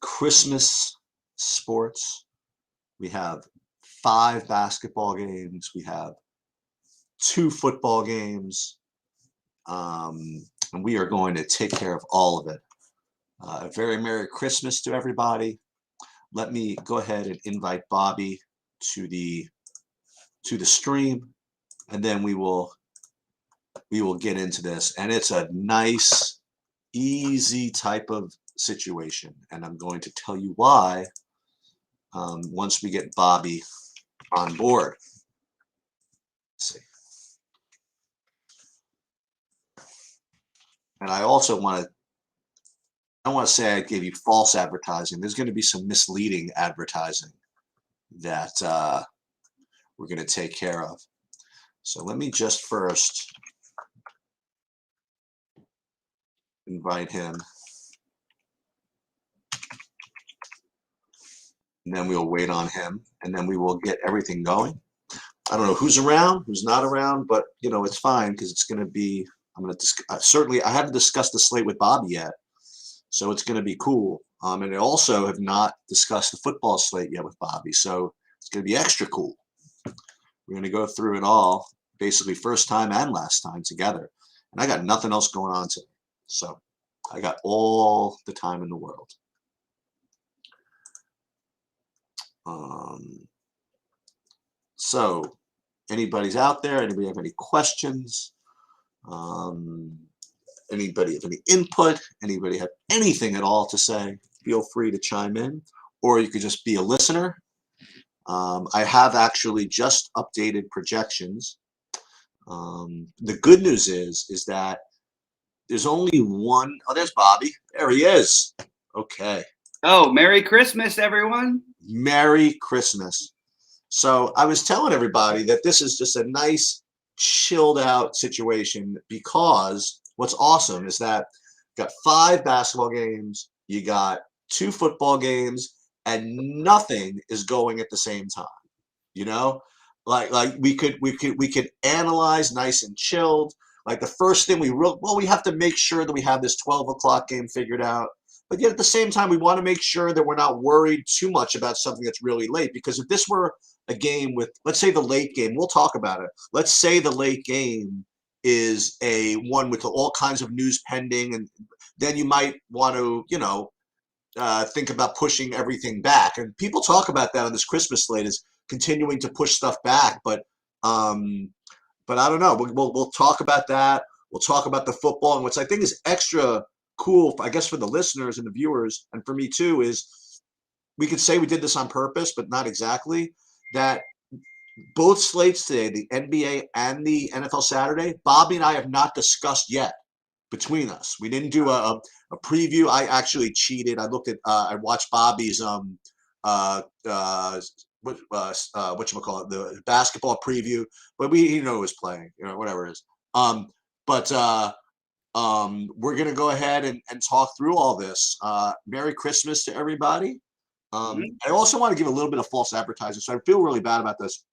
Christmas sports. We have 5 basketball games. We have 2 football games. And we are going to take care of all of it. A very Merry Christmas to everybody. Let me go ahead and invite Bobby to the stream, and then we will get into this. And it's a nice, easy type of situation, and I'm going to tell you why once we get Bobby on board. Let's see. And I also want to, I don't want to say I gave you false advertising. There's going to be some misleading advertising that we're going to take care of. So let me just first invite him. And then we'll wait on him, and then we will get everything going. I don't know who's around, who's not around, but you know, it's fine because it's going to be, I'm going to certainly, I haven't discussed the slate with Bobby yet, so it's going to be cool. And I also have not discussed the football slate yet with Bobby, so it's going to be extra cool. We're going to go through it all, basically first time and last time together. And I got nothing else going on today, so I got all the time in the world. So anybody's out there, anybody have any questions? Anybody have any input? Anybody have anything at all to say? Feel free to chime in, or you could just be a listener. I have actually just updated projections. The good news is that there's only one. Oh, there's Bobby. There he is. Okay. Oh, Merry Christmas, everyone. Merry Christmas. So I was telling everybody that this is just a nice, chilled out situation because what's awesome is that you got 5 basketball games, you got 2 football games, and nothing is going at the same time. You know, like we could analyze nice and chilled. Like the first thing we have to make sure that we have this 12 o'clock game figured out. But yet at the same time, we want to make sure that we're not worried too much about something that's really late. Because if this were a game with, let's say the late game, we'll talk about it. Let's say the late game is a one with all kinds of news pending, and then you might want to, you know, think about pushing everything back. And people talk about that on this Christmas slate is continuing to push stuff back. But I don't know. We'll talk about that. We'll talk about the football, and which I think is extra cool, I guess, for the listeners and the viewers, and for me too, is we could say we did this on purpose, but not exactly. That both slates today, the NBA and the NFL Saturday, Bobby and I have not discussed yet between us. We didn't do a preview. I actually cheated. I looked at, I watched Bobby's whatchamacallit, the basketball preview, but he knew it was playing, you know, whatever it is. We're going to go ahead and talk through all this. Merry Christmas to everybody. I also want to give a little bit of false advertising, so I feel really bad about this.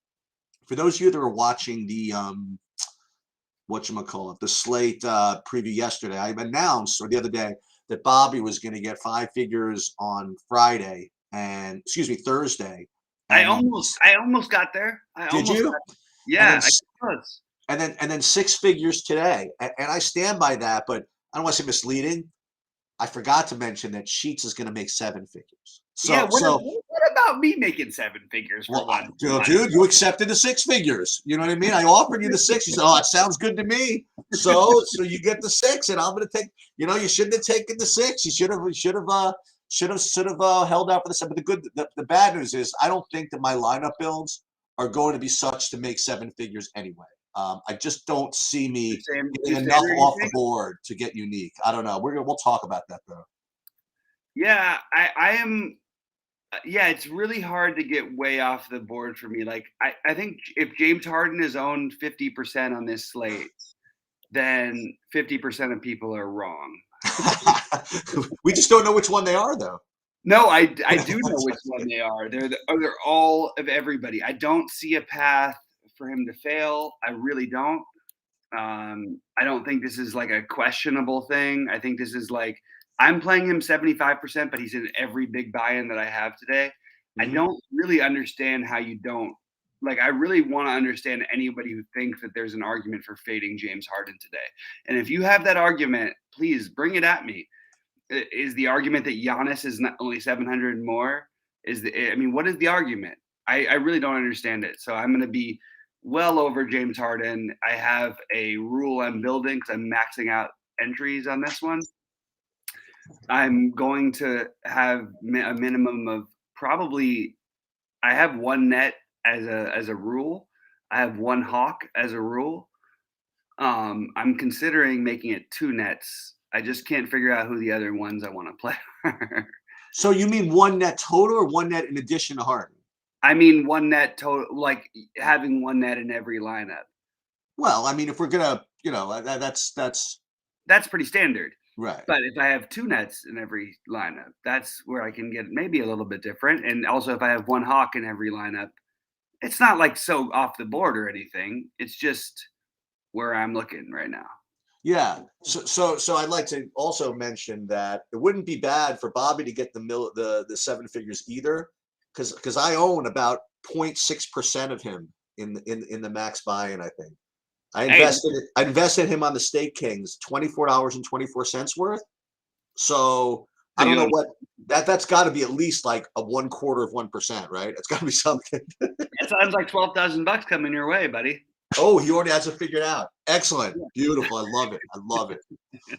For those of you that are watching the the slate preview yesterday, I announced, or the other day, that Bobby was going to get 5 figures on Friday and Thursday. I almost got there. Did you? Yeah, I was. And then 6 figures today, and I stand by that. But I don't want to say misleading. I forgot to mention that Sheets is going to make 7 figures. So, yeah. What about me making 7 figures? Dude, you accepted the 6 figures. You know what I mean? I offered you the 6. You said, "Oh, it sounds good to me." So you get the 6, and I'm going to take. You know, you shouldn't have taken the 6. You should have held out for the 7. But the bad news is, I don't think that my lineup builds are going to be such to make 7 figures anyway. I just don't see me getting enough off the board to get unique. I don't know. We'll talk about that though. Yeah, I am. Yeah, it's really hard to get way off the board for me. Like I think if James Harden is owned 50% on this slate, then 50% of people are wrong. We just don't know which one they are, though. No, I do know which one they are. They're all of everybody. I don't see a path for him to fail. I really don't. I don't think this is like a questionable thing. I think this is like I'm playing him 75%, but he's in every big buy-in that I have today. I don't really understand how you don't. Like, I really want to understand anybody who thinks that there's an argument for fading James Harden today. And if you have that argument, please bring it at me. Is the argument that Giannis is not only 700 more? What is the argument? I really don't understand it. So I'm going to be well over James Harden. I have a rule I'm building because I'm maxing out entries on this one. I'm going to have a minimum of probably. I have one net as a rule. I have one hawk as a rule. I'm considering making it 2 nets. I just can't figure out who the other ones I want to play are. So you mean 1 net total or 1 net in addition to Harden? I mean 1 net total, like having 1 net in every lineup. Well, I mean, if we're gonna, that's pretty standard. Right. But if I have 2 nets in every lineup, that's where I can get maybe a little bit different. And also, if I have 1 hawk in every lineup, it's not like so off the board or anything. It's just where I'm looking right now. Yeah. So I'd like to also mention that it wouldn't be bad for Bobby to get the 7 figures either, because I own about 0.6% of him in the max buy-in. I think I invested him on the Stake Kings, $24.24 worth. So I don't know what that's got to be, at least like a 1/4%, right? It's got to be something. That sounds like $12,000 coming your way, buddy. Oh, he already has it figured out. Excellent, beautiful. I love it. I love it.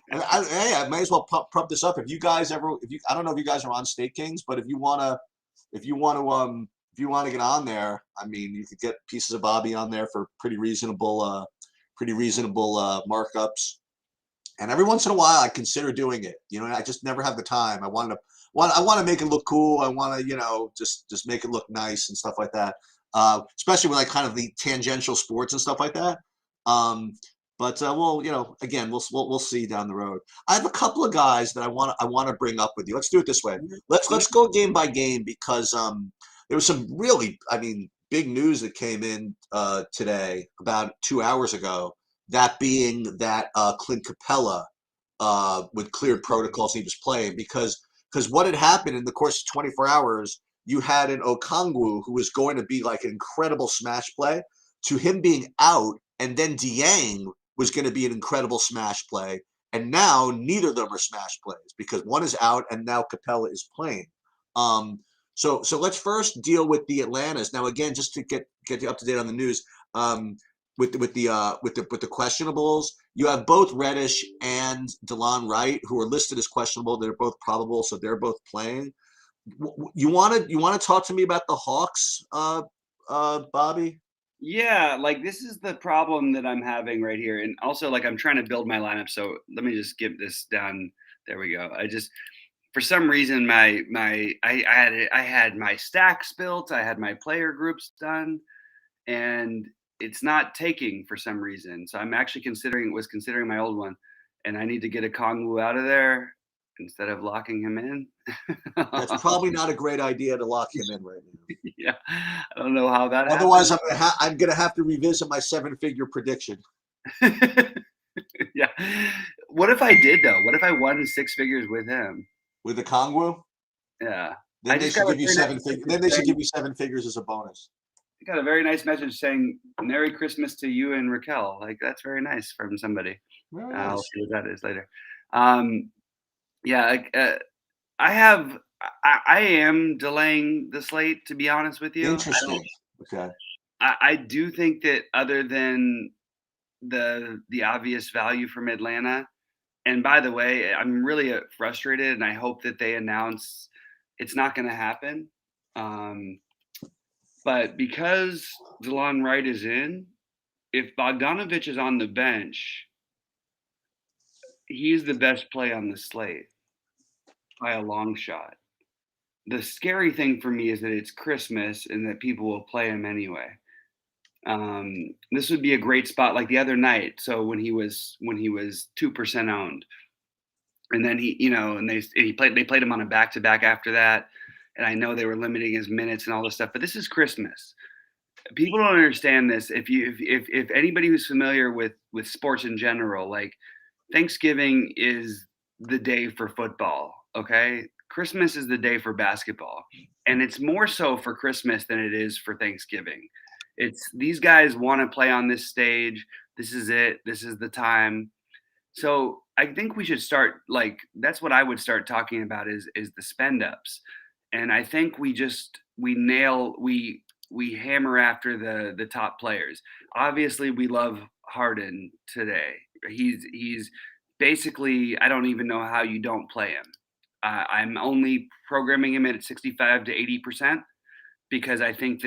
Hey, I might as well prop this up. If you guys ever, I don't know if you guys are on Stake Kings, but if you want to get on there, I mean, you could get pieces of Bobby on there for pretty reasonable markups. And every once in a while, I consider doing it. I just never have the time. I want to make it look cool. I want to, just make it look nice and stuff like that. Especially with like kind of the tangential sports and stuff like that. But again, we'll see down the road. I have a couple of guys that I want to bring up with you. Let's do it this way. Let's go game by game, because there was some really, big news that came in today about 2 hours ago. That being that Clint Capella with cleared protocols, he was playing because what had happened in the course of 24 hours, you had an Okongwu who was going to be like an incredible smash play, to him being out, and then Dieng was going to be an incredible smash play, and now neither of them are smash plays because one is out and now Capella is playing. So let's first deal with the Atlantas. Now, again, just to get you up to date on the news, with the questionables, you have both Reddish and Delon Wright, who are listed as questionable. They're both probable, so they're both playing. You want to talk to me about the Hawks, Bobby? Yeah, like this is the problem that I'm having right here, and also like I'm trying to build my lineup. So let me just get this done. There we go. For some reason I had my stacks built, I had my player groups done, and it's not taking for some reason. So I'm actually considering my old one, and I need to get a Kongwu out of there instead of locking him in. That's probably not a great idea to lock him in right now. Yeah, I don't know how that Otherwise, happens. I'm gonna have to revisit my 7-figure prediction. Yeah. What if I did though? What if I won 6 figures with him? With the Kongwu? Yeah. Then they should give you 7 figures. Then they should give you 7 figures as a bonus. I got a very nice message saying "Merry Christmas to you and Raquel." Like that's very nice from somebody. Very nice. I'll see what that is later. Yeah. I am delaying the slate, to be honest with you. Interesting. Okay. I do think that other than the obvious value from Atlanta, and by the way, I'm really frustrated, and I hope that they announce it's not going to happen. But because Delon Wright is in, if Bogdanovich is on the bench, he's the best play on the slate by a long shot. The scary thing for me is that it's Christmas and that people will play him anyway. This would be a great spot, like the other night. So when he was 2% owned, and then they played him on a back-to-back after that. And I know they were limiting his minutes and all this stuff, but this is Christmas. People don't understand this. If anybody who's familiar with sports in general, like Thanksgiving is the day for football, okay? Christmas is the day for basketball. And it's more so for Christmas than it is for Thanksgiving. It's these guys want to play on this stage. This is it. This is the time. So I think we should start like that's what I would start talking about is the spend ups. And I think we hammer after the top players. Obviously we love Harden today. He's basically I don't even know how you don't play him. I'm only programming him at 65 to 80% because I think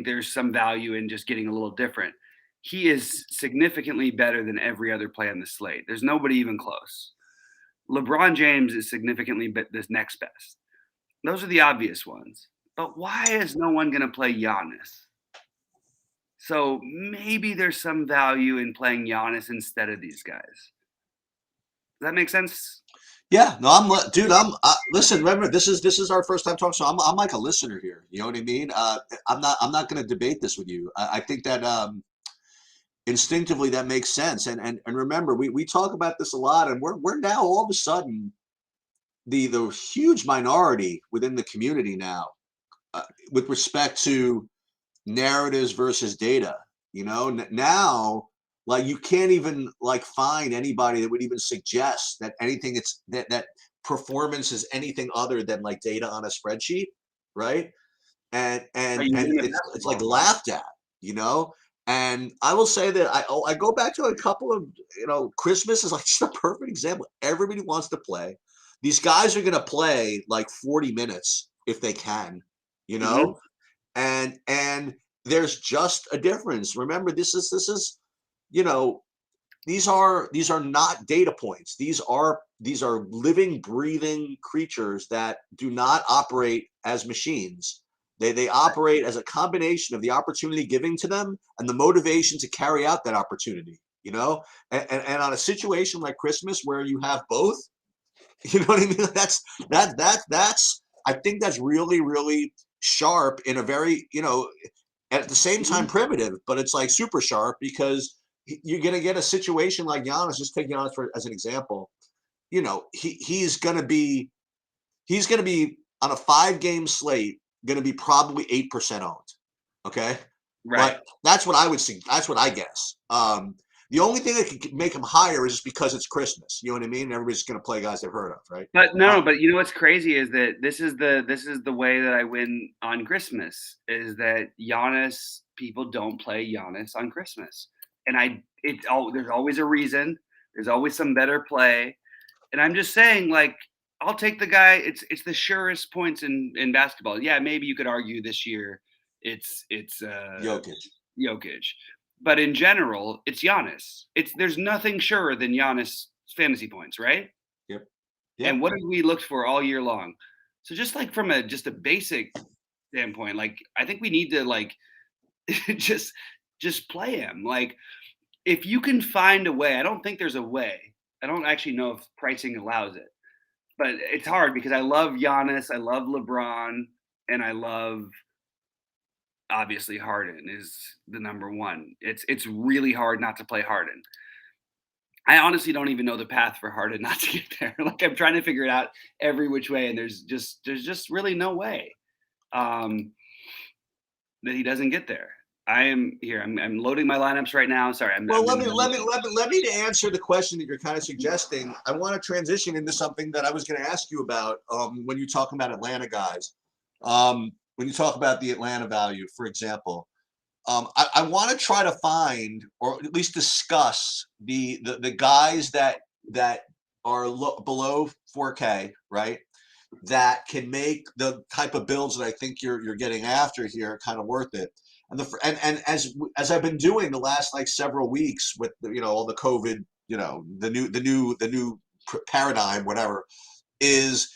there's some value in just getting a little different. He is significantly better than every other play on the slate. There's nobody even close. LeBron James is significantly this next best. Those are the obvious ones. But why is no one going to play Giannis? So maybe there's some value in playing Giannis instead of these guys. Does that make sense? Yeah, no, dude. Listen. Remember, this is our first time talking, so I'm like a listener here. You know what I mean? I'm not going to debate this with you. I think that instinctively that makes sense. And remember, we talk about this a lot, and we're now all of a sudden the huge minority within the community now with respect to narratives versus data. Now like you can't even like find anybody that would even suggest that anything that performance is anything other than like data on a spreadsheet, right? And it's like laughed at, you know. And I will say that I go back to a couple of Christmas is like just a perfect example. Everybody wants to play. These guys are gonna play like 40 minutes if they can, you know, and there's just a difference. Remember, this is these are not data points. These are living, breathing creatures that do not operate as machines. They operate as a combination of the opportunity given to them and the motivation to carry out that opportunity. And on a situation like Christmas where you have both, you know what I mean? That's I think that's really, really sharp in a very, at the same time primitive, but it's like super sharp because you're going to get a situation like Giannis. Just take Giannis as an example. He's going to be on a 5-game slate, going to be probably 8% owned. Okay. Right. But that's what I would see. That's what I guess. The only thing that could make him higher is just because it's Christmas. You know what I mean? Everybody's going to play guys they've heard of, right? But but you know what's crazy is that this is the way that I win on Christmas is that Giannis people don't play Giannis on Christmas, and there's always a reason. There's always some better play, and I'm just saying like I'll take the guy. It's the surest points in basketball. Yeah, maybe you could argue this year it's Jokic. But in general, it's Giannis. There's nothing surer than Giannis fantasy points, right? Yep. And what have we looked for all year long? So just like from just a basic standpoint, like I think we need to like just play him. Like if you can find a way, I don't think there's a way. I don't actually know if pricing allows it. But it's hard because I love Giannis, I love LeBron, and I love obviously Harden is the number one. It's really hard not to play Harden. I honestly don't even know the path for Harden not to get there. Like I'm trying to figure it out every which way, and there's just really no way that he doesn't get there. I'm loading my lineups right now. Sorry. Let me answer the question that you're kind of suggesting. I want to transition into something that I was going to ask you about when you talk about Atlanta guys. When you talk about the Atlanta value, for example, I want to try to find or at least discuss the guys that are below 4K, right? That can make the type of builds that I think you're getting after here kind of worth it. And as I've been doing the last like several weeks with all the COVID, the new paradigm, whatever, is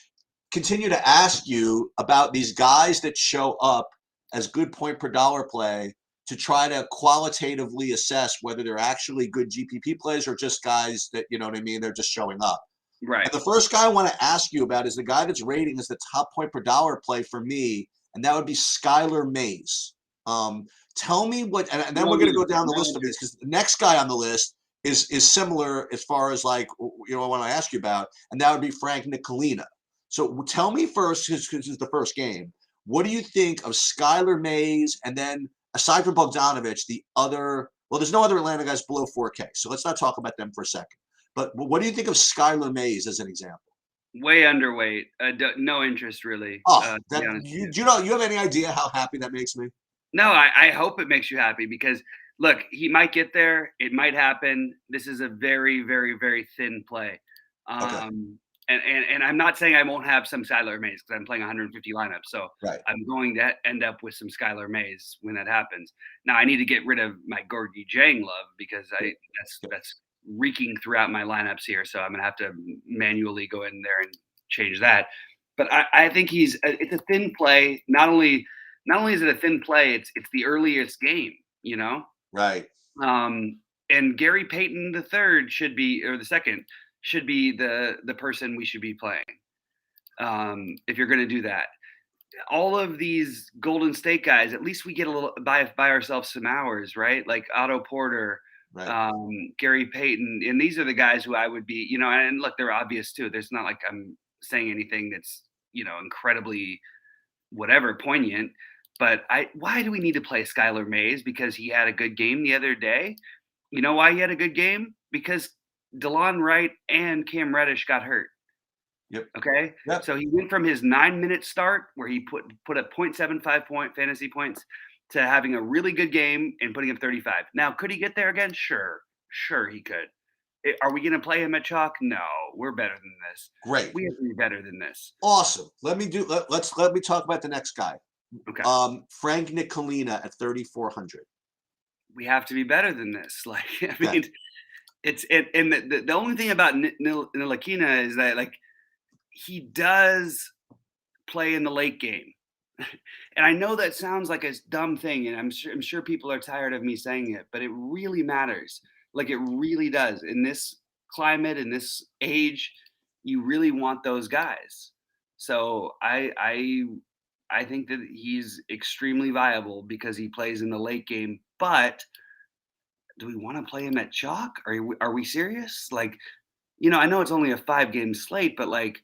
continue to ask you about these guys that show up as good point per dollar play to try to qualitatively assess whether they're actually good GPP plays or just guys that, you know what I mean, they're just showing up. Right. And the first guy I want to ask you about is the guy that's rating as the top point per dollar play for me, and that would be Skyler Mays. Tell me what, and then we're going to go down the list of these because the next guy on the list is similar as far as like I want to ask you about, and that would be Frank Nicolina. So tell me first, because this is the first game. What do you think of Skyler Mays, and then aside from Bogdanovich, the other? Well, there's no other Atlanta guys below 4K, so let's not talk about them for a second. But what do you think of Skyler Mays as an example? Way underweight. No interest really. Oh, To be that honest with you. you have any idea how happy that makes me? No, I hope it makes you happy because look, he might get there. It might happen. This is a very, very, very thin play. Okay, And I'm not saying I won't have some Skylar Mays because I'm playing 150 lineups. So right. I'm going to end up with some Skylar Mays when that happens. Now I need to get rid of my Gorgie Jang love because that's reeking throughout my lineups here. So I'm gonna have to manually go in there and change that. But I think it's a thin play. Not only is it a thin play, it's the earliest game, you know. Right. And Gary Payton the third should be, or the second should be the person we should be playing. If you're going to do that, all of these Golden State guys, at least we get a little by ourselves some hours, right? Like Otto Porter, Right. Gary Payton, and these are the guys who I would be, And look, they're obvious too. There's not like I'm saying anything that's incredibly whatever poignant. But why do we need to play Skylar Mays? Because he had a good game the other day. You know why he had a good game? Because Delon Wright and Cam Reddish got hurt. Yep. Okay. Yep. So he went from his 9-minute start where he put up 0.75 point fantasy points to having a really good game and putting up 35. Now, could he get there again? Sure he could. Are we going to play him at chalk? No, we're better than this. Great. We have to be better than this. Awesome. Let me talk about the next guy. Okay. Frank Nicolina at 3,400. We have to be better than this. Like, I mean, Okay. and the only thing about Ntilikina is that like he does play in the late game. And I know that sounds like a dumb thing, and I'm sure people are tired of me saying it, but it really matters. Like it really does. In this climate, in this age, you really want those guys. So I think that he's extremely viable because he plays in the late game. But do we want to play him at chalk? Are we serious? Like, I know it's only a 5-game slate, but like,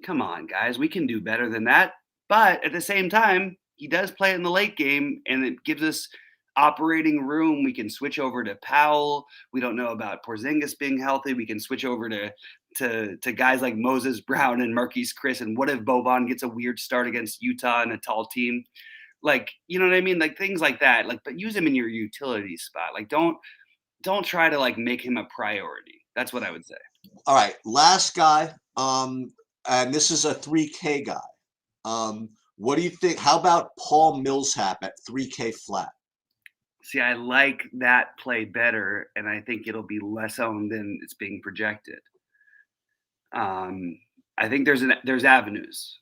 come on, guys, we can do better than that. But at the same time, he does play in the late game, and it gives us operating room. We can switch over to Powell. We don't know about Porzingis being healthy. We can switch over to guys like Moses Brown and Marquise Chris. And what if Boban gets a weird start against Utah and a tall team? Like, you know what I mean? Like things like that. Like, but use him in your utility spot. Like, don't try to like make him a priority. That's what I would say. All right, last guy. And this is a 3K guy. What do you think? How about Paul Millsap at 3K flat? See, I like that play better, and I think it'll be less owned than it's being projected. I think there's avenues.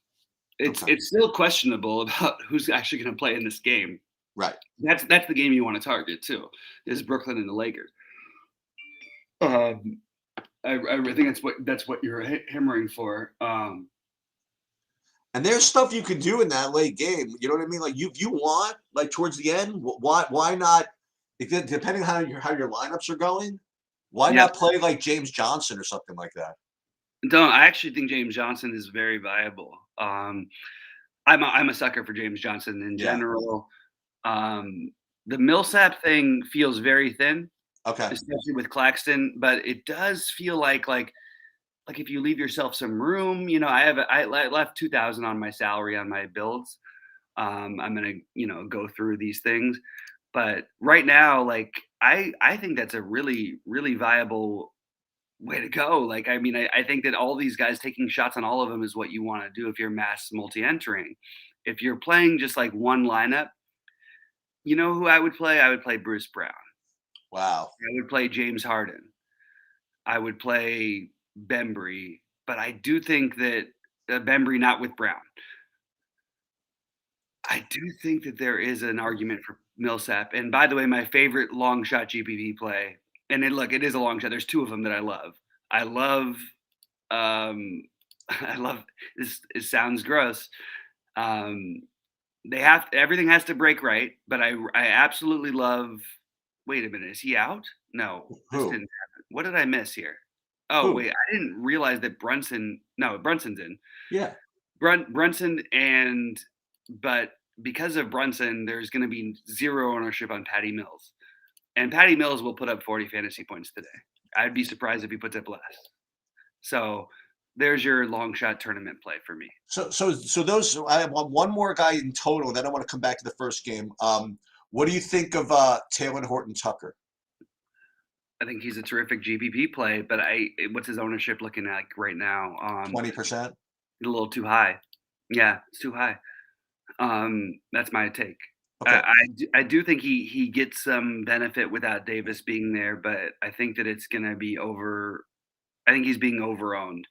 It's still questionable about who's actually going to play in this game. Right. That's the game you want to target too. Is Brooklyn and the Lakers. I think that's what you're hammering for. And there's stuff you could do in that late game. You know what I mean? Like you want like towards the end. Why not? Depending on how your lineups are going, why not play like James Johnson or something like that? I actually think James Johnson is very viable. I'm a sucker for James Johnson in general. The Millsap thing feels very thin, especially with Claxton, but it does feel like if you leave yourself some room, I left 2,000 on my salary on my builds. I'm gonna go through these things, but right now, like I think that's a really really viable way to go. Like, I mean, I think that all these guys taking shots on all of them is what you want to do if you're mass multi-entering. If you're playing just like one lineup, you know who I would play? I would play Bruce Brown. Wow. I would play James Harden. I would play Bembry, but I do think that Bembry not with Brown. I do think that there is an argument for Millsap. And by the way, my favorite long shot GPP play, and it is a long shot. There's two of them that I love. I love this. It sounds gross. Everything has to break right, but I absolutely love. Wait a minute, is he out? No, this Who? didn't happen. What did I miss here? Oh, Who? wait, I didn't realize that Brunson's in. Yeah. Brunson but because of Brunson, there's gonna be 0 ownership on Patty Mills. And Patty Mills will put up 40 fantasy points today. I'd be surprised if he puts up less. So there's your long shot tournament play for me. So those. I have one more guy in total. Then I want to come back to the first game. What do you think of Taylor Horton Tucker? I think he's a terrific GPP play, but what's his ownership looking like right now? 20%. A little too high. Yeah, it's too high. That's my take. Okay. I do think he gets some benefit without Davis being there, but I think that it's gonna be over. I think he's being overowned.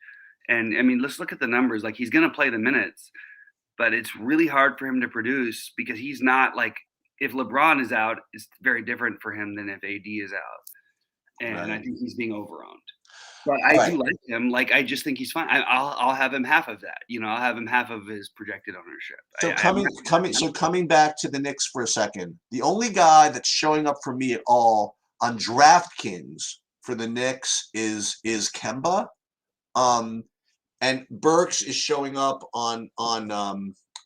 And I mean, let's look at the numbers. Like he's gonna play the minutes, but it's really hard for him to produce because he's not like if LeBron is out, it's very different for him than if AD is out. And I Right. think he's being overowned. But All I right. do like him. Like I just think he's fine. I'll have him half of that. I'll have him half of his projected ownership. So I'm coming back to the Knicks for a second, the only guy that's showing up for me at all on DraftKings for the Knicks is Kemba, and Burks is showing up on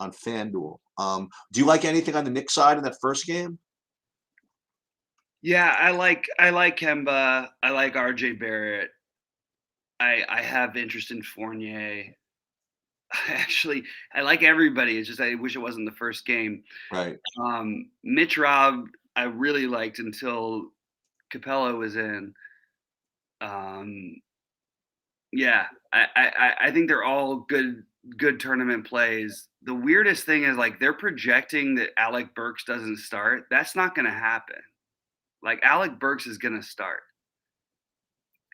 FanDuel. Do you like anything on the Knicks side in that first game? Yeah, I like Kemba. I like RJ Barrett. I have interest in Fournier. I like everybody. It's just I wish it wasn't the first game. Right. Mitch Rob, I really liked until Capella was in. Yeah, I think they're all good tournament plays. The weirdest thing is like they're projecting that Alec Burks doesn't start. That's not going to happen. Like Alec Burks is going to start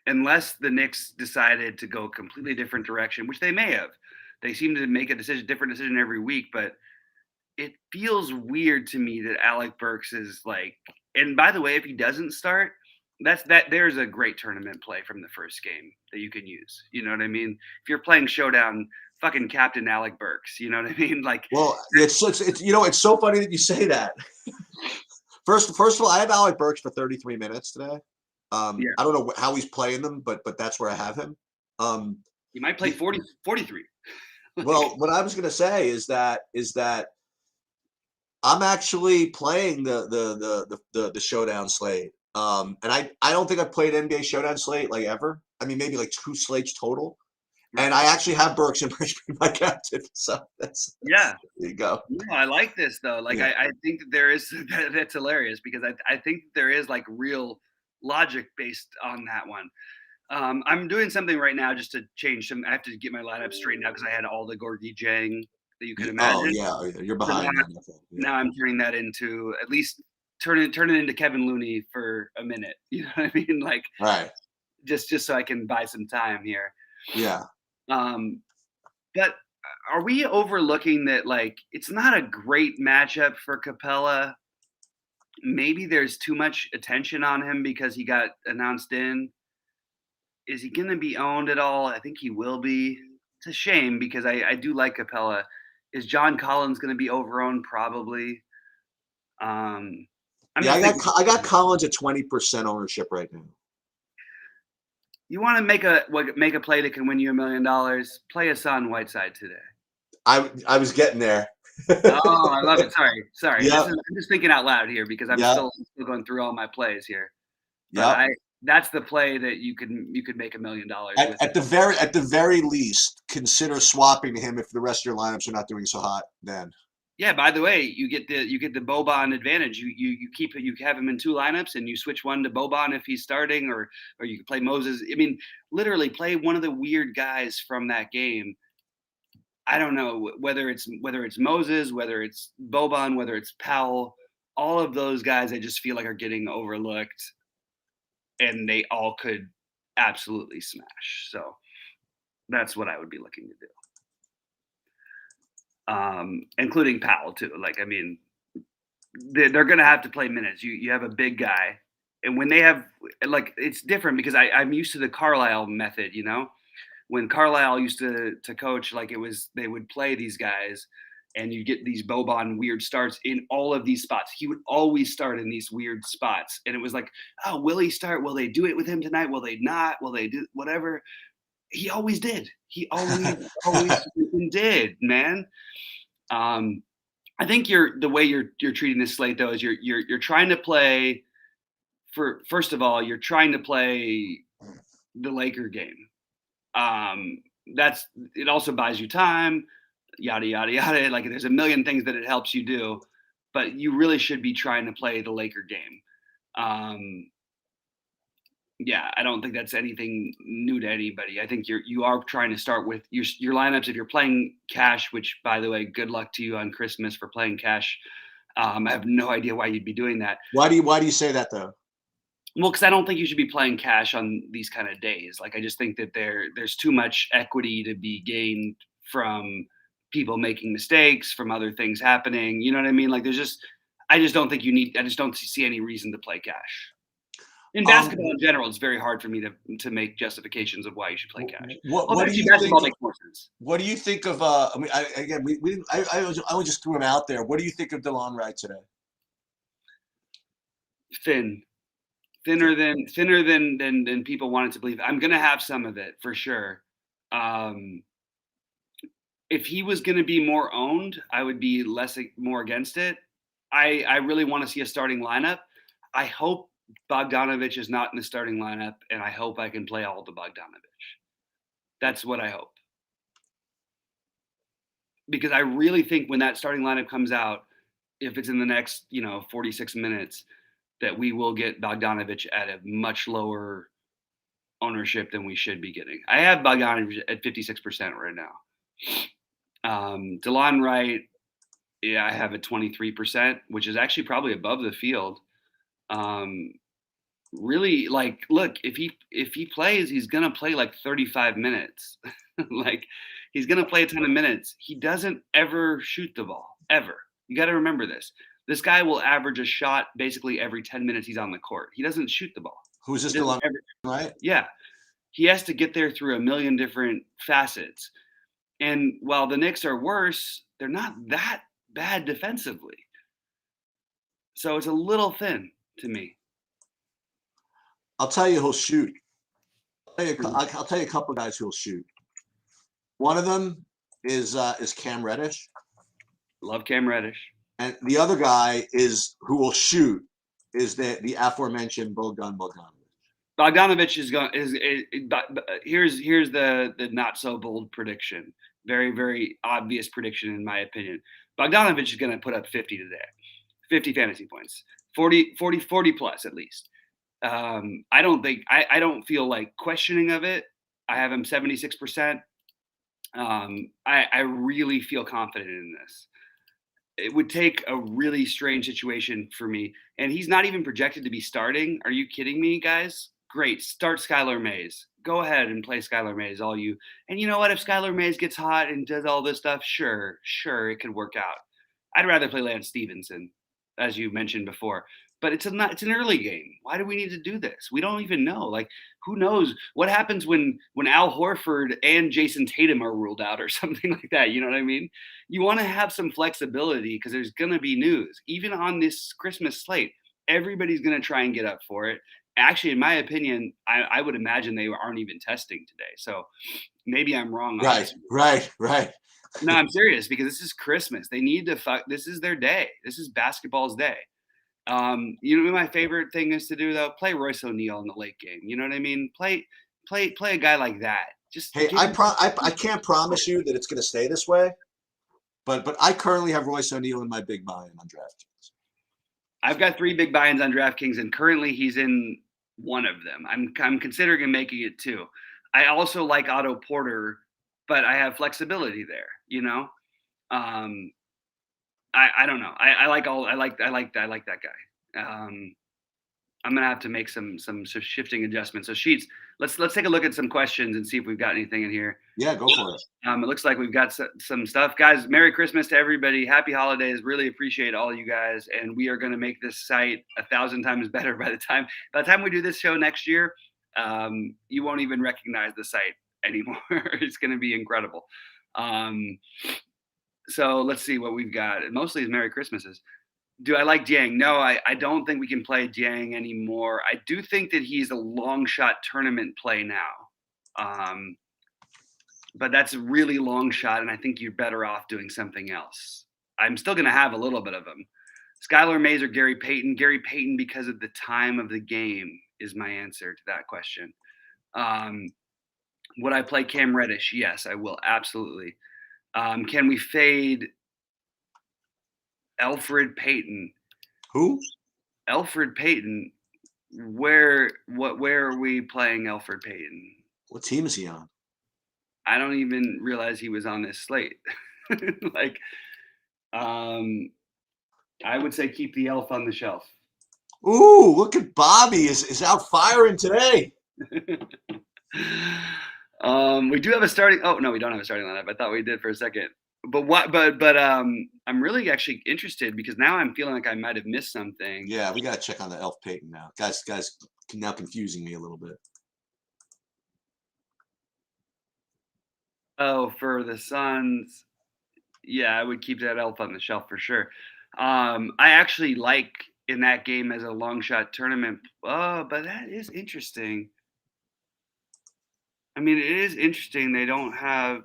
unless the Knicks decided to go a completely different direction, which they may have. They seem to make a different decision every week, but it feels weird to me that Alec Burks is like. And by the way, if he doesn't start, there's a great tournament play from the first game that you can use. You know what I mean? If you're playing Showdown, fucking Captain Alec Burks. You know what I mean? Like, Well, it's it's so funny that you say that. First of all, I have Alec Burks for 33 minutes today. yeah, I don't know how he's playing them, but that's where I have him. he might play 43. Well, what I was going to say is that I'm actually playing the Showdown slate. And I don't think I've played NBA Showdown slate like ever. I mean, maybe like 2 slates total. And I actually have Burks in my captain. So Yeah. there you go. No, I like this though. Like Yeah. I think that there is that's hilarious because I think that there is like real logic based on that one. I'm doing something right now just to change some. I have to get my lineup straightened out because I had all the Gorgie Jang that you could Oh imagine. yeah, you're So behind. I think. Yeah. now I'm turning that into at least turn it into Kevin Looney for a minute. You know what I mean? Like Right. just so I can buy some time here. Yeah. Um, but are we overlooking that? Like it's not a great matchup for Capella. Maybe there's too much attention on him because he got announced in. Is he going to be owned at all? I think he will be. It's a shame because I do like Capella. Is John Collins going to be overowned? Probably. I'm Yeah, just thinking. I got Collins at 20% ownership right now. You want to make a play that can win you $1 million? Play Hassan Whiteside today. I was getting there. Oh, I love it. Sorry. Yeah. I'm just thinking out loud here because I'm still going through all my plays here. Yeah. That's the play that you could make $1 million with. At the very least, consider swapping to him if the rest of your lineups are not doing so hot. Then. Yeah. By the way, you get the Boban advantage. You have him in 2 lineups and you switch one to Boban if he's starting, or you can play Moses. I mean, literally play one of the weird guys from that game. I don't know whether it's Moses, whether it's Boban, whether it's Powell. All of those guys, I just feel like are getting overlooked, and they all could absolutely smash. So that's what I would be looking to do, including Powell too. Like, I mean, they're going to have to play minutes. You have a big guy, and when they have like, it's different because I'm used to the Carlisle method. When Carlisle used to coach, like they would play these guys, and you get these Boban weird starts in all of these spots. He would always start in these weird spots. And it was like, oh, will he start? Will they do it with him tonight? Will they not? Will they do whatever? He always did. He always did, man. I think the way you're treating this slate though is you're trying to play first of all, you're trying to play the Laker game. It also buys you time, yada, yada, yada. Like there's a million things that it helps you do, but you really should be trying to play the Laker game. Yeah, I don't think that's anything new to anybody. I think you are trying to start with your lineups. If you're playing cash, which by the way, good luck to you on Christmas for playing cash. I have no idea why you'd be doing that. Why do you say that though? Well, because I don't think you should be playing cash on these kind of days. Like I just think that there's too much equity to be gained from people making mistakes, from other things happening. You know what I mean? Like I just don't see any reason to play cash. In basketball in general, it's very hard for me to make justifications of why you should play cash. What do you basketball think? Makes more sense. What do you think of? I mean, I just threw him out there. What do you think of Delon Wright today? Thinner than people wanted to believe. I'm gonna have some of it for sure. If he was gonna be more owned, I would be more against it. I really want to see a starting lineup. I hope Bogdanovich is not in the starting lineup, and I hope I can play all the Bogdanovich. That's what I hope. Because I really think when that starting lineup comes out, if it's in the next, 46 minutes, that we will get Bogdanovich at a much lower ownership than we should be getting. I have Bogdanovich at 56% right now. Delon Wright, yeah, I have at 23%, which is actually probably above the field. Really, like, look, if he plays, he's gonna play like 35 minutes. Like, he's gonna play a ton of minutes. He doesn't ever shoot the ball, ever. You got to remember this. This guy will average a shot basically every 10 minutes he's on the court. He doesn't shoot the ball. Who's this Delon, right? Yeah, he has to get there through a million different facets. And while the Knicks are worse, they're not that bad defensively. So it's a little thin to me. I'll tell you who'll shoot. I'll tell you a couple of guys who'll shoot. One of them is Cam Reddish. Love Cam Reddish. And the other guy who will shoot is the aforementioned Bogdanovich. Bogdanovich here's the not so bold prediction. Very, very obvious prediction in my opinion. Bogdanovich is going to put up 50 today. 50 fantasy points. 40 plus at least. I don't feel like questioning of it. I have him 76%. I really feel confident in this. It would take a really strange situation for me. And he's not even projected to be starting. Are you kidding me, guys? Great. Start Skylar Mays. Go ahead and play Skylar Mays, all you. And you know what? If Skylar Mays gets hot and does all this stuff, sure, it could work out. I'd rather play Lance Stevenson, as you mentioned before. But it's an early game. Why do we need to do this? We don't even know. Like, who knows what happens when Al Horford and Jason Tatum are ruled out or something like that? You know what I mean? You want to have some flexibility because there's going to be news. Even on this Christmas slate, everybody's going to try and get up for it. Actually, in my opinion, I would imagine they aren't even testing today. So maybe I'm wrong. Right. No, I'm serious because this is Christmas. They need to this is their day. This is basketball's day. You know what my favorite thing is to do though? Play Royce O'Neal in the late game. You know what I mean? Play a guy like that. Just I can't promise you that it's going to stay this way, but I currently have Royce O'Neal in my big buy-in on DraftKings. I've got 3 big buy-ins on DraftKings, and currently he's in one of them. I'm considering making it 2. I also like Otto Porter, but I have flexibility there. You know. I don't know. I like that guy. I'm gonna have to make some shifting adjustments. So Sheets, let's take a look at some questions and see if we've got anything in here. Yeah, go for it. It looks like we've got some stuff, guys. Merry Christmas to everybody. Happy holidays. Really appreciate all you guys, and we are gonna make this site 1,000 times better by the time we do this show next year. You won't even recognize the site anymore. It's gonna be incredible. So let's see what we've got. Mostly is Merry Christmases. Do I like Dieng? No, I don't think we can play Dieng anymore. I do think that he's a long shot tournament play now. But that's a really long shot, and I think you're better off doing something else. I'm still going to have a little bit of him. Skylar Mays or Gary Payton? Gary Payton because of the time of the game is my answer to that question. Would I play Cam Reddish? Yes, I will. Absolutely. Can we fade Elfrid Payton? Who? Elfrid Payton. Where are we playing Elfrid Payton? What team is he on? I don't even realize he was on this slate. I would say keep the elf on the shelf. Ooh, look at Bobby is out firing today. We do have a starting. Oh no, we don't have a starting lineup. I thought we did for a second. But I'm really actually interested because now I'm feeling like I might have missed something. Yeah, we gotta check on the Elf Payton now. Guys now confusing me a little bit. Oh, for the Suns, yeah, I would keep that elf on the shelf for sure. I actually like in that game as a long shot tournament. Oh, but that is interesting. I mean, it is interesting. They don't have.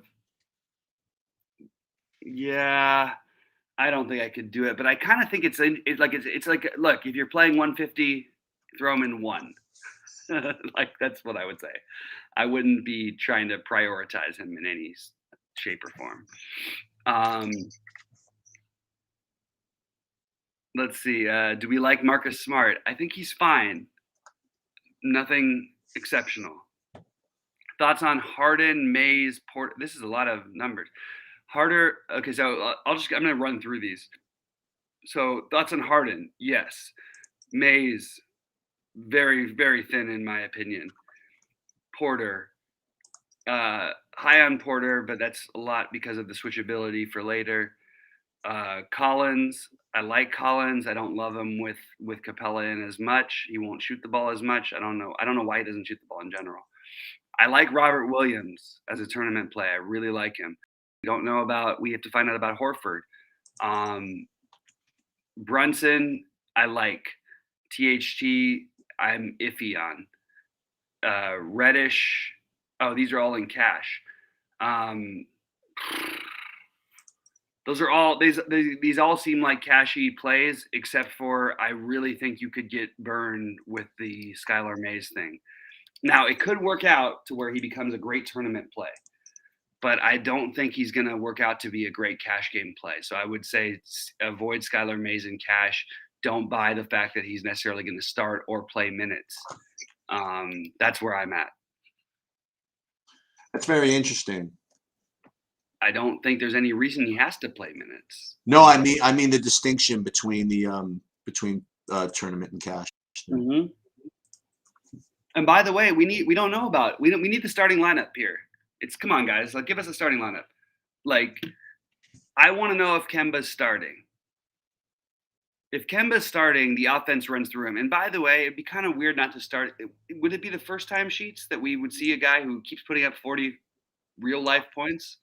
Yeah, I don't think I could do it, but I kind of think it's like look, if you're playing 150, throw them in one. Like that's what I would say. I wouldn't be trying to prioritize him in any shape or form. Let's see. Do we like Marcus Smart? I think he's fine. Nothing exceptional. Thoughts on Harden, Mays, Port? This is a lot of numbers. Harder. Okay, so I'm going to run through these. So thoughts on Harden? Yes. Mays, very, very thin in my opinion. Porter, high on Porter, but that's a lot because of the switchability for later. Collins, I like Collins. I don't love him with Capella in as much. He won't shoot the ball as much. I don't know why he doesn't shoot the ball in general. I like Robert Williams as a tournament play. I really like him. We have to find out about Horford. Brunson, I like. THT, I'm iffy on. Reddish, oh, these are all in cash. Those are all these all seem like cashy plays, except for I really think you could get burned with the Skylar Mays thing. Now it could work out to where he becomes a great tournament play, but I don't think he's going to work out to be a great cash game play. So I would say avoid Skylar Mays in cash. Don't buy the fact that he's necessarily going to start or play minutes. That's where I'm at. That's very interesting. I don't think there's any reason he has to play minutes. No, I mean the distinction between the tournament and cash. Mm-hmm. And by the way, we need the starting lineup here. Come on, guys, give us a starting lineup. I want to know if Kemba's starting. If Kemba's starting, the offense runs through him. And by the way, it'd be kind of weird not to start. Would it be the first time, Sheets, that we would see a guy who keeps putting up 40 real life points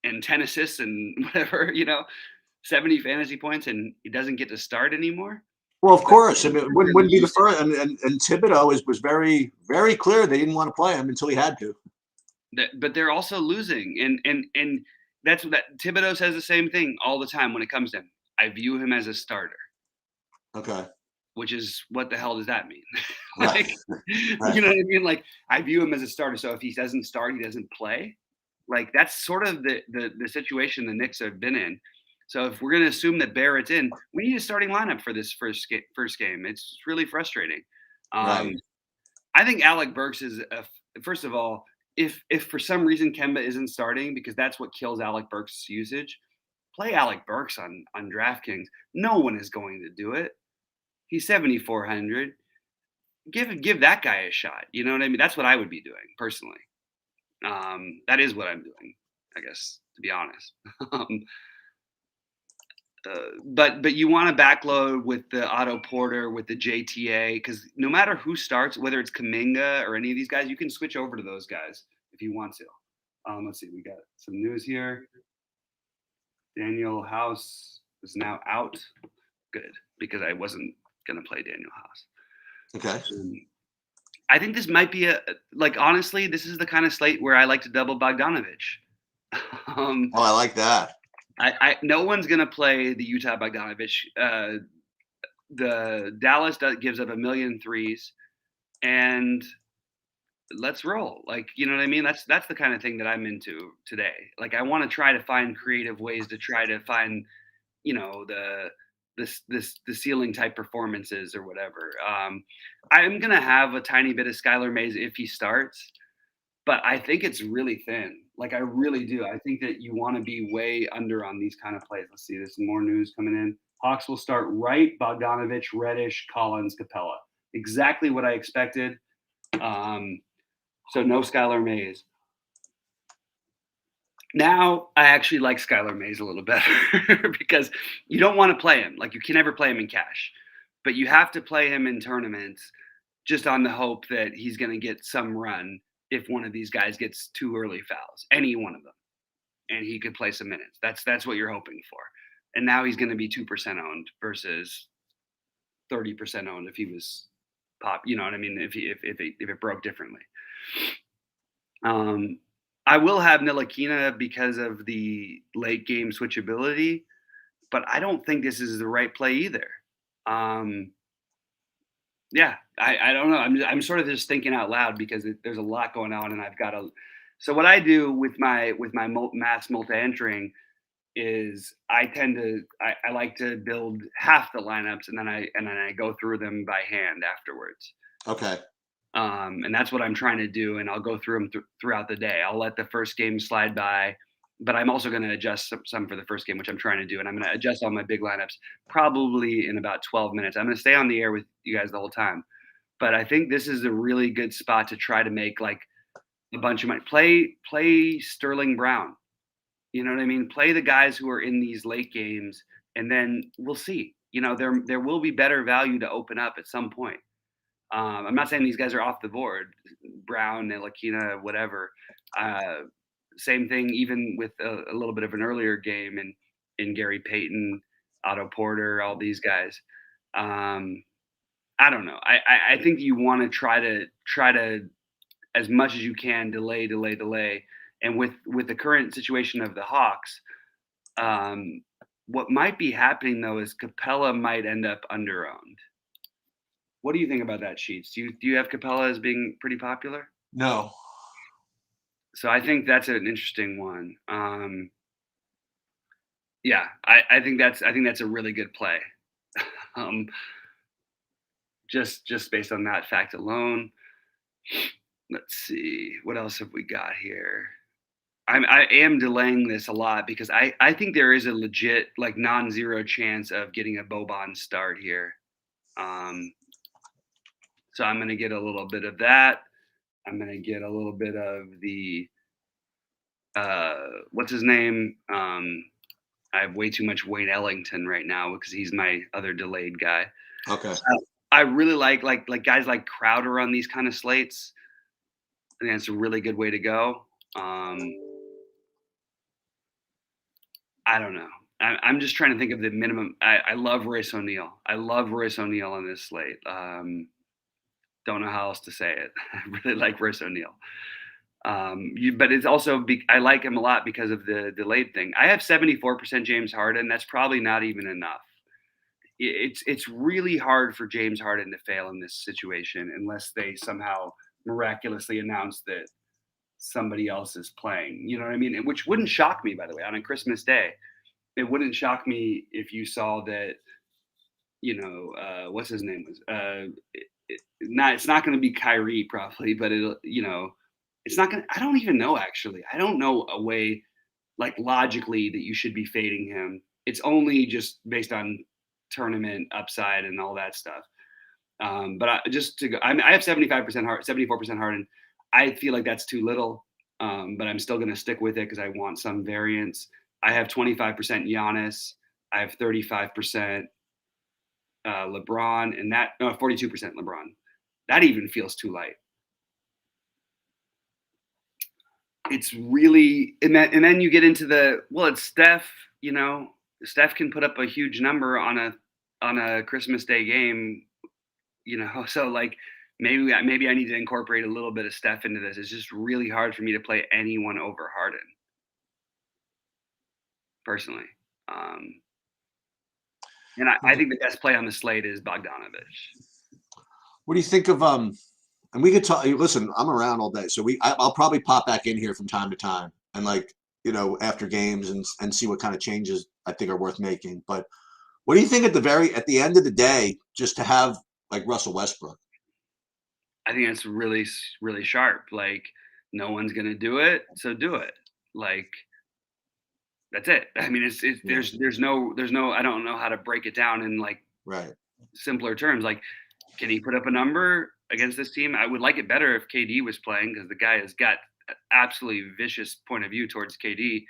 and 10 assists and whatever, 70 fantasy points, and he doesn't get to start anymore? Well, of course. I mean, it wouldn't be the first. And Thibodeau was very, very clear they didn't want to play him until he had to. But they're also losing. And that's what Thibodeau says the same thing all the time when it comes to him. I view him as a starter. Okay. Which is, what the hell does that mean? Right. Right. You know what I mean? I view him as a starter. So if he doesn't start, he doesn't play. That's sort of the situation the Knicks have been in. So if we're going to assume that Barrett's in, we need a starting lineup for this first game. It's really frustrating. Right. I think Alec Burks is first of all, if for some reason Kemba isn't starting, because that's what kills Alec Burks' usage, play Alec Burks on DraftKings. No one is going to do it. He's 7,400. Give that guy a shot. You know what I mean? That's what I would be doing personally. That is what I'm doing, I guess, to be honest. But you want to backload with the Otto Porter, with the JTA, because no matter who starts, whether it's Kuminga or any of these guys, you can switch over to those guys if you want to. Let's see, we got some news here. Daniel House is now out. Good, because I wasn't gonna play Daniel House. Okay. I think this might be honestly, this is the kind of slate where I like to double Bogdanovich. Oh, I like that. No one's gonna play the Utah Bogdanovich. The Dallas gives up a million threes, and let's roll. Like, you know what I mean? That's the kind of thing that I'm into today. Like, I want to try to find creative ways to try to find, the ceiling type performances or whatever. I'm gonna have a tiny bit of Skylar Mays if he starts, but I think it's really thin. Like, I really do. I think that you want to be way under on these kind of plays. Let's see. There's some more news coming in. Hawks will start Wright, Bogdanovich, Reddish, Collins, Capella. Exactly what I expected. So no Skylar Mays. Now I actually like Skylar Mays a little better because you don't want to play him. Like, you can never play him in cash, but you have to play him in tournaments just on the hope that he's going to get some run if one of these guys gets 2 early fouls, any one of them, and he could play some minutes. That's what you're hoping for. And now he's going to be 2% owned versus 30% owned if he was pop. You know what I mean? If it broke differently. I will have Ntilikina because of the late game switchability, but I don't think this is the right play either. Yeah, I don't know. I'm sort of just thinking out loud because there's a lot going on, and I've got to. So what I do with my mass multi-entering is I like to build half the lineups, and then I go through them by hand afterwards. Okay. And that's what I'm trying to do, and I'll go through them throughout the day. I'll let the first game slide by, but I'm also going to adjust some for the first game, which I'm trying to do, and I'm going to adjust all my big lineups probably in about 12 minutes. I'm going to stay on the air with you guys the whole time, but I think this is a really good spot to try to make like a bunch of money. Play Sterling Brown. You know what I mean? Play the guys who are in these late games, and then we'll see. You know, there will be better value to open up at some point. I'm not saying these guys are off the board. Brown, Ntilikina, whatever. Same thing, even with a little bit of an earlier game in Gary Payton, Otto Porter, all these guys. I don't know. I think you want to try to as much as you can delay. And with the current situation of the Hawks, what might be happening though is Capella might end up under-owned. What do you think about that, Sheets? Do you have Capella as being pretty popular? No. So I think that's an interesting one. Yeah, I think that's a really good play. Just based on that fact alone. Let's see, what else have we got here? I am delaying this a lot because I think there is a legit like non-zero chance of getting a Boban start here. So I'm going to get a little bit of that. I'm going to get a little bit of the, what's his name? I have way too much Wayne Ellington right now because he's my other delayed guy. Okay. I really like guys like Crowder on these kind of slates. I think that's a really good way to go. I don't know. I'm just trying to think of the minimum. I love Royce O'Neal. I love Royce O'Neal on this slate. Don't know how else to say it. I really like Royce O'Neal. But it's also I like him a lot because of the delayed thing. I have 74% James Harden. That's probably not even enough. It's really hard for James Harden to fail in this situation unless they somehow miraculously announce that somebody else is playing. You know what I mean? Which wouldn't shock me, by the way, on a Christmas Day. It wouldn't shock me if you saw that, what's his name was. It's not going to be Kyrie probably, but it's not going to, I don't even know, actually. I don't know a way like logically that you should be fading him. It's only just based on tournament upside and all that stuff. But I have 75% Harden, 74% Harden. I feel like that's too little, but I'm still going to stick with it because I want some variance. I have 25% Giannis. I have 35% LeBron, and 42% LeBron. That even feels too light. It's really, and then you get into it's Steph, Steph can put up a huge number on a Christmas Day game, so like maybe I need to incorporate a little bit of Steph into this. It's just really hard for me to play anyone over Harden personally. And I think the best play on the slate is Bogdanovich. What do you think of and we could talk. Listen, I'm around all day, so I'll probably pop back in here from time to time and after games and see what kind of changes I think are worth making. But what do you think at the end of the day, just to have like Russell Westbrook? I think that's really, really sharp. Like, no one's gonna do it, so do it. Like, that's it. I mean, it's there's no I don't know how to break it down in like right simpler terms. Like, can he put up a number against this team? I would like it better if KD was playing, because the guy has got an absolutely vicious point of view towards KD.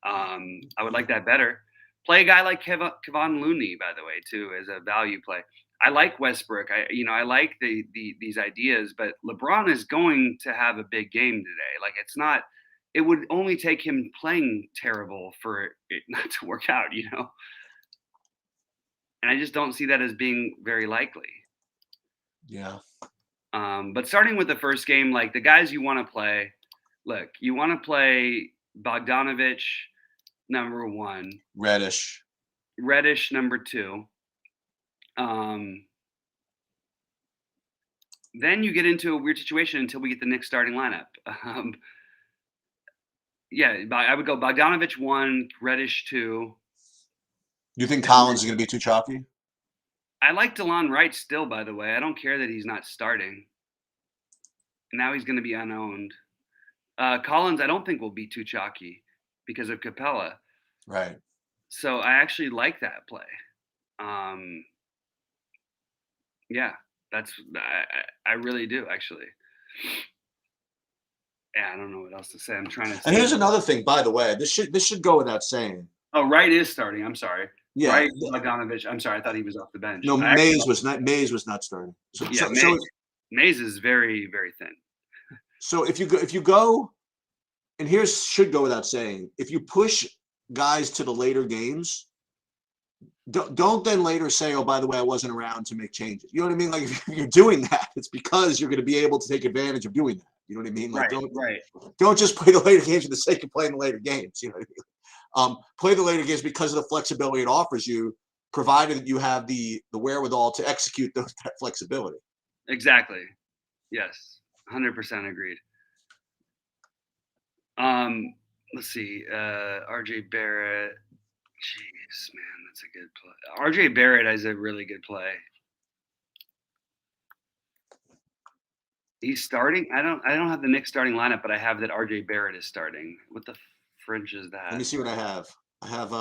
I would like that better. Play a guy like Kevon Looney, by the way, too, as a value play. I like Westbrook. I like these ideas, but LeBron is going to have a big game today. Like, it would only take him playing terrible for it not to work out, And I just don't see that as being very likely. Yeah. But starting with the first game, like the guys you want to play, look, you want to play Bogdanovich, number 1. Reddish, number 2. Then you get into a weird situation until we get the Knicks starting lineup. I would go Bogdanovich 1, Reddish 2. You think Collins is going to be too chalky? I like Delon Wright still, by the way. I don't care that he's not starting. Now he's going to be unowned. Collins, I don't think will be too chalky because of Capella. Right. So I actually like that play. I really do, actually. Yeah, I don't know what else to say. I'm trying to. And here's another thing, by the way. This should go without saying. Oh, Wright is starting. I'm sorry. Yeah. Wright, Bogdanovich. I'm sorry. I thought he was off the bench. No, Mays was not starting. Mays is very, very thin. So if you go, and here's should go without saying, if you push guys to the later games, don't then later say, oh, by the way, I wasn't around to make changes. You know what I mean? Like, if you're doing that, it's because you're going to be able to take advantage of doing that. You know what I mean? Like, don't just play the later games for the sake of playing the later games. You know what I mean? Play the later games because of the flexibility it offers you, provided that you have the wherewithal to execute that flexibility. Exactly. Yes. 100% agreed. Let's see. RJ Barrett. Jeez, man, that's a good play. RJ Barrett is a really good play. He's starting. I don't have the Knicks starting lineup, but I have that RJ Barrett is starting. What the fringe is that? Let me see what I have. I have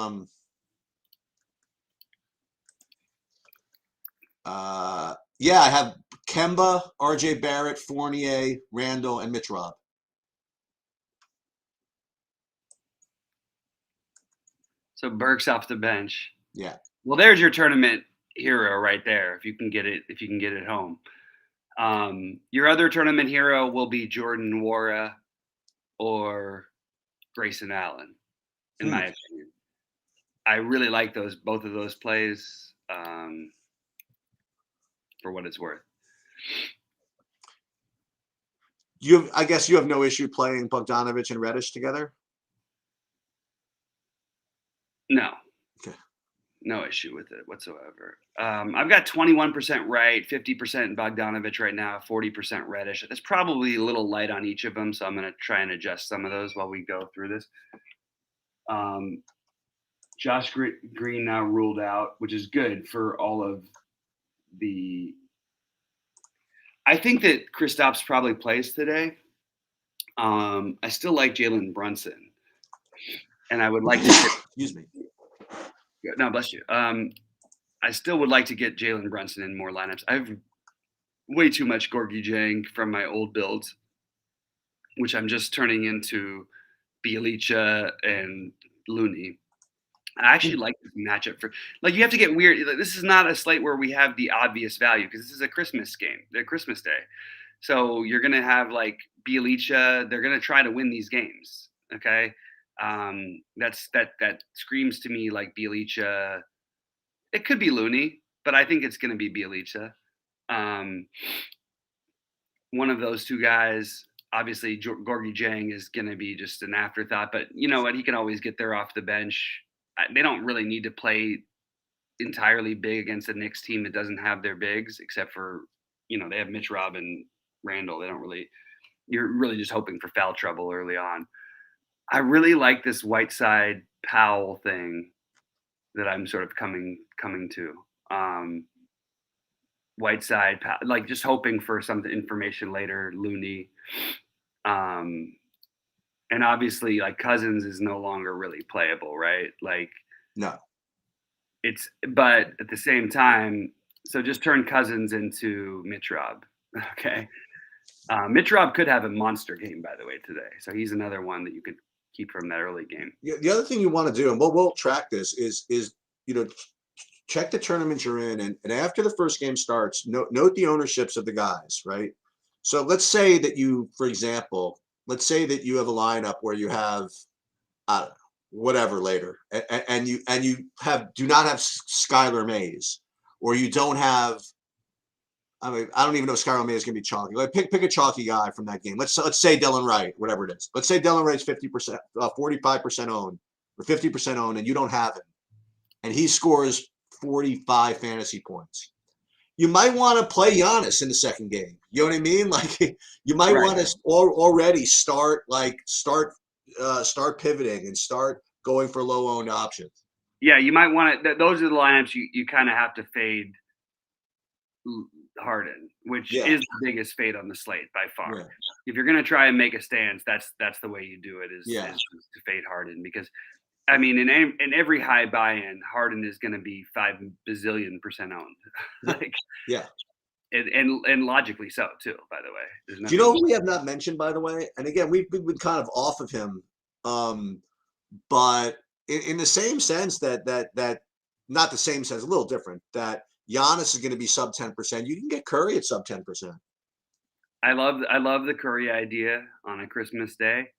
I have Kemba, RJ Barrett, Fournier, Randall, and Mitch Robb. So Burks off the bench. Yeah. Well, there's your tournament hero right there. If you can get it home. Your other tournament hero will be Jordan Nwora or Grayson Allen, in my opinion. I really like both of those plays, for what it's worth. I guess you have no issue playing Bogdanovich and Reddish together? No. Okay. No issue with it whatsoever. I've got 21% Wright, 50% Bogdanovich right now, 40% Reddish. It's probably a little light on each of them, so I'm going to try and adjust some of those while we go through this. Josh Green now ruled out, which is good for all of the. I think that Kristaps probably plays today. I still like Jalen Brunson, and I would like to. Excuse me. No, bless you. I still would like to get Jalen Brunson in more lineups. I have way too much Gorgie Jang from my old builds, which I'm just turning into Bjelica and Looney. I actually like this matchup you have to get weird. This is not a slate where we have the obvious value because this is a Christmas game, the Christmas day. So you're going to have like Bjelica. They're going to try to win these games. Okay. That screams to me like Bjelica. It could be Looney, but I think it's going to be Bjelica. One of those two guys. Obviously, Gorgie Jang is going to be just an afterthought, but you know what? He can always get there off the bench. They don't really need to play entirely big against a Knicks team that doesn't have their bigs, except for, they have Mitch, Rob, and Randall. They don't really. You're really just hoping for foul trouble early on. I really like this Whiteside Powell thing that I'm sort of coming to. Whiteside, like just hoping for some information later. Looney, and obviously like Cousins is no longer really playable, right? Like no, but at the same time, so just turn Cousins into Mitch Rob, okay? Mitch Rob could have a monster game, by the way, today. So he's another one that you could keep from that early game. The other thing you want to do, and we'll track this, is check the tournament you're in, and after the first game starts, note the ownerships of the guys, right? So let's say that you, for example, have a lineup where you have whatever later, and you do not have Skyler Mays, or you don't have. I mean, I don't even know if Skylar Mays is going to be chalky. Like pick a chalky guy from that game. Let's say Delon Wright, whatever it is. Let's say Delon Wright's 50%, 45% owned, or 50% owned, and you don't have him, and he scores 45 fantasy points. You might want to play Giannis in the second game. You know what I mean? Like you might want to already start pivoting and start going for low owned options. Yeah, you might want to. Those are the lineups you kind of have to fade Harden, which is the biggest fade on the slate by far. Yeah. If you're going to try and make a stance, that's the way you do it is to fade Harden, because I mean, in every high buy-in, Harden is going to be 5 bazillion % owned. Like, yeah. And logically so too, by the way. Do you know what we have not mentioned, by the way? And again, we've been kind of off of him, but in the same sense that not the same sense, a little different, that Giannis is going to be sub 10%. You can get Curry at sub 10%. I love the Curry idea on a Christmas day.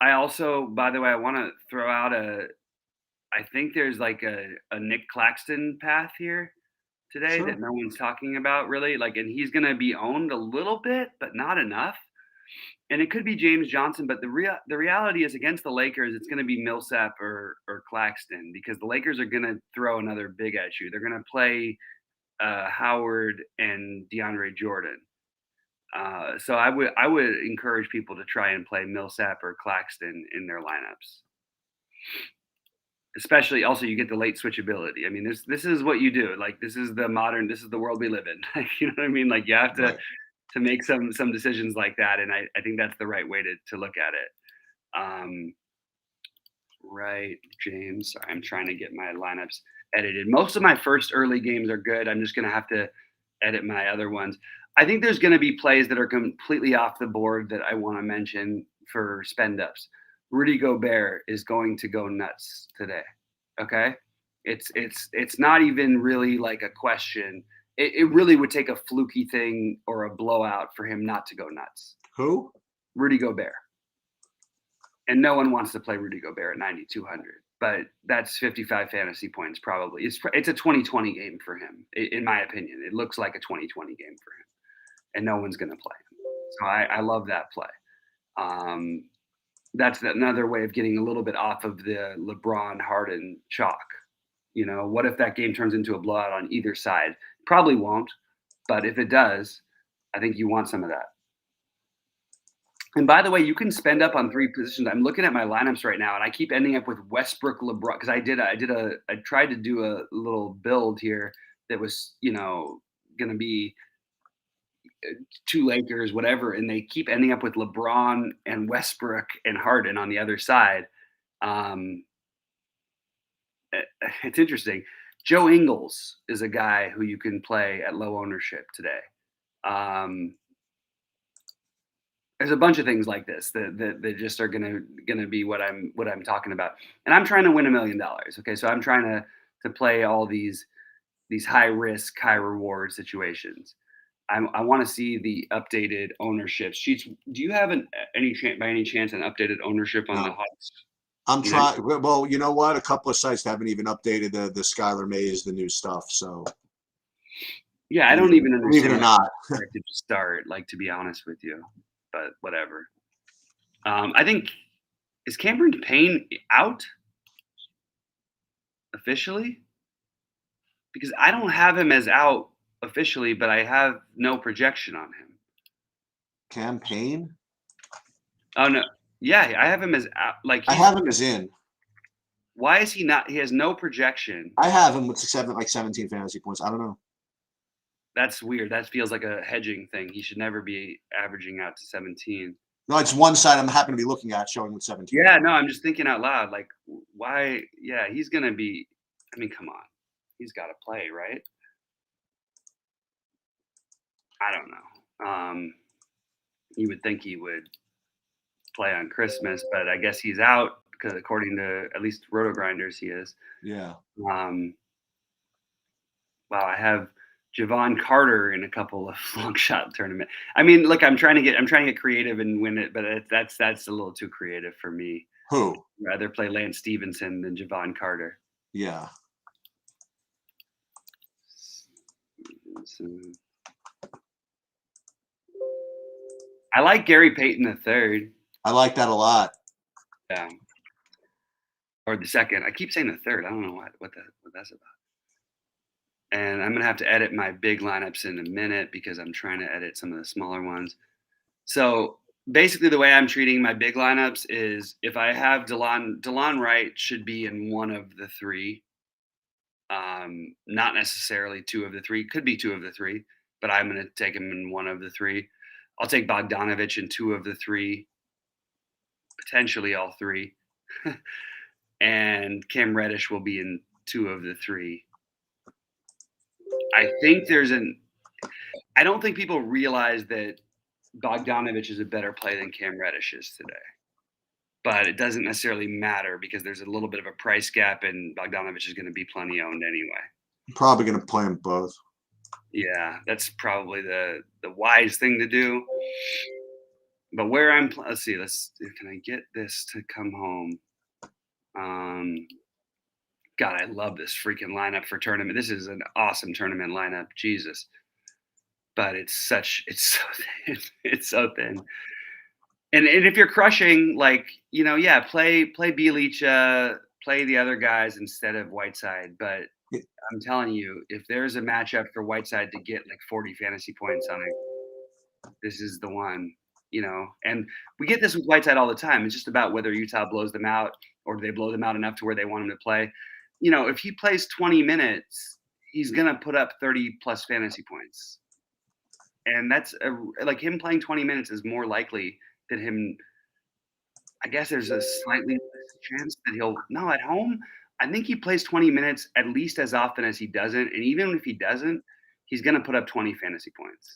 I also, by the way, I want to throw out I think there's like a Nick Claxton path here today that no one's talking about really. Like, and he's going to be owned a little bit, but not enough. And it could be James Johnson, but the reality is against the Lakers, it's going to be Millsap or Claxton, because the Lakers are going to throw another big at you. They're going to play Howard and DeAndre Jordan. So I would encourage people to try and play Millsap or Claxton in their lineups. Especially, also you get the late switchability. I mean, this is what you do. Like this is the world we live in. You know what I mean? Like you have to make some decisions like that, and I think that's the right way to look at it. Right, James. Sorry, I'm trying to get my lineups edited. Most of my first early games are good. I'm just gonna have to edit my other ones. I think there's going to be plays that are completely off the board that I want to mention for spend ups. Rudy Gobert is going to go nuts today. Okay. It's not even really like a question. It really would take a fluky thing or a blowout for him not to go nuts. Who? Rudy Gobert. And no one wants to play Rudy Gobert at 9,200, but that's 55 fantasy points probably. It's a 2020 game for him, in my opinion. It looks like a 2020 game for him. And no one's going to play him. So I love that play. That's another way of getting a little bit off of the LeBron Harden chalk. You know, what if that game turns into a blowout on either side? Probably won't, but if it does, I think you want some of that. And by the way, you can spend up on 3 positions. I'm looking at my lineups right now, and I keep ending up with Westbrook, LeBron, because I tried to do a little build here that was, going to be 2 Lakers, whatever, and they keep ending up with LeBron and Westbrook and Harden on the other side. It's interesting. Joe Ingles is a guy who you can play at low ownership today. There's a bunch of things like this that just are gonna be what I'm talking about. And I'm trying to win $1 million. Okay, so I'm trying to play all these high risk, high reward situations. I want to see the updated ownership sheets. Do you have by any chance an updated ownership on the No, Hawks? I'm You know? trying. Well, you know what? A couple of sites haven't even updated the Skyler Mays, the new stuff. So Yeah, I don't believe even believe it understand or why not, it to start. Like, to be honest with you, but whatever. I think, is Cameron Payne out officially? Because I don't have him as out officially, but I have no projection on him. campaign. Oh no, yeah, I have him as out. Like, I have him as in. why is he not? He has no projection. I have him with 17 fantasy points. I don't know. That's weird. That feels like a hedging thing. He should never be averaging out to 17. No, it's one site I'm happen to be looking at showing with 17. Yeah, no, I'm just thinking out loud. Like, why? Yeah, he's gonna be. I mean, come on, he's got to play, right? I don't know. You would think he would play on Christmas, but I guess he's out because according to at least Roto Grinders, he is. Yeah. Um, wow, I have Javon Carter in a couple of long shot tournament. I mean, look, I'm trying to get creative and win it, but that's a little too creative for me. Who? I'd rather play Lance Stevenson than Javon Carter. Yeah. I like Gary Payton the third. I like that a lot. Yeah. Or the second. I keep saying the third. I don't know what that's about. And I'm gonna have to edit my big lineups in a minute because I'm trying to edit some of the smaller ones. So basically, the way I'm treating my big lineups is if I have Delon Wright should be in one of the three. Not necessarily two of the three. Could be two of the three, but I'm gonna take him in one of the three. I'll take Bogdanovich in two of the three, potentially all three. And Cam Reddish will be in two of the three. I don't think people realize that Bogdanovich is a better play than Cam Reddish is today. But it doesn't necessarily matter because there's a little bit of a price gap and Bogdanovich is going to be plenty owned anyway. I'm probably going to play them both. Yeah, that's probably the wise thing to do. But where let's see, can I get this to come home? God, I love this freaking lineup for tournament. This is an awesome tournament lineup. Jesus. But it's so thin. It's so thin. And if you're crushing, like, yeah, play Bjelica, play the other guys instead of Whiteside. But I'm telling you, if there's a matchup for Whiteside to get like 40 fantasy points on it, this is the one, And we get this with Whiteside all the time. It's just about whether Utah blows them out or do they blow them out enough to where they want him to play. If he plays 20 minutes, he's going to put up 30 plus fantasy points. And that's like him playing 20 minutes is more likely than him. I guess there's a slightly less chance that at home. I think he plays 20 minutes at least as often as he doesn't. And even if he doesn't, he's going to put up 20 fantasy points.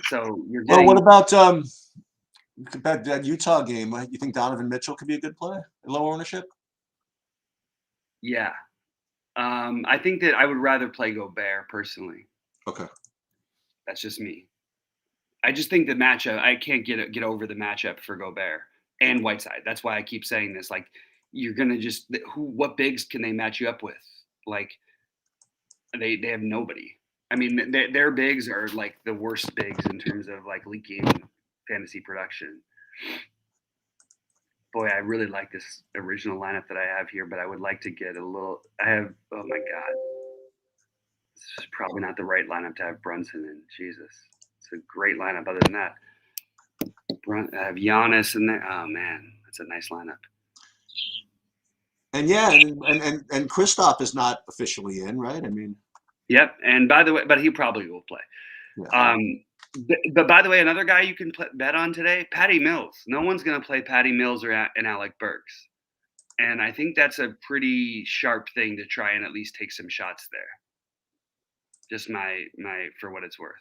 So you're getting. Well, what about that Utah game? You think Donovan Mitchell could be a good play at low ownership? Yeah. I think that I would rather play Gobert personally. Okay. That's just me. I just think the matchup, I can't get over the matchup for Gobert and Whiteside. That's why I keep saying this. Like, you're going to what bigs can they match you up with? Like, they have nobody. I mean, their bigs are like the worst bigs in terms of like leaking fantasy production. Boy, I really like this original lineup that I have here, but I would like to get oh my God. This is probably not the right lineup to have Brunson in. Jesus. It's a great lineup other than that. I have Giannis in there. Oh, man. That's a nice lineup. And yeah, and Kristaps is not officially in, right? I mean. Yep. And by the way, but he probably will play. Yeah. But by the way, another guy you can bet on today, Patty Mills. No one's going to play Patty Mills and Alec Burks. And I think that's a pretty sharp thing to try and at least take some shots there. Just my for what it's worth.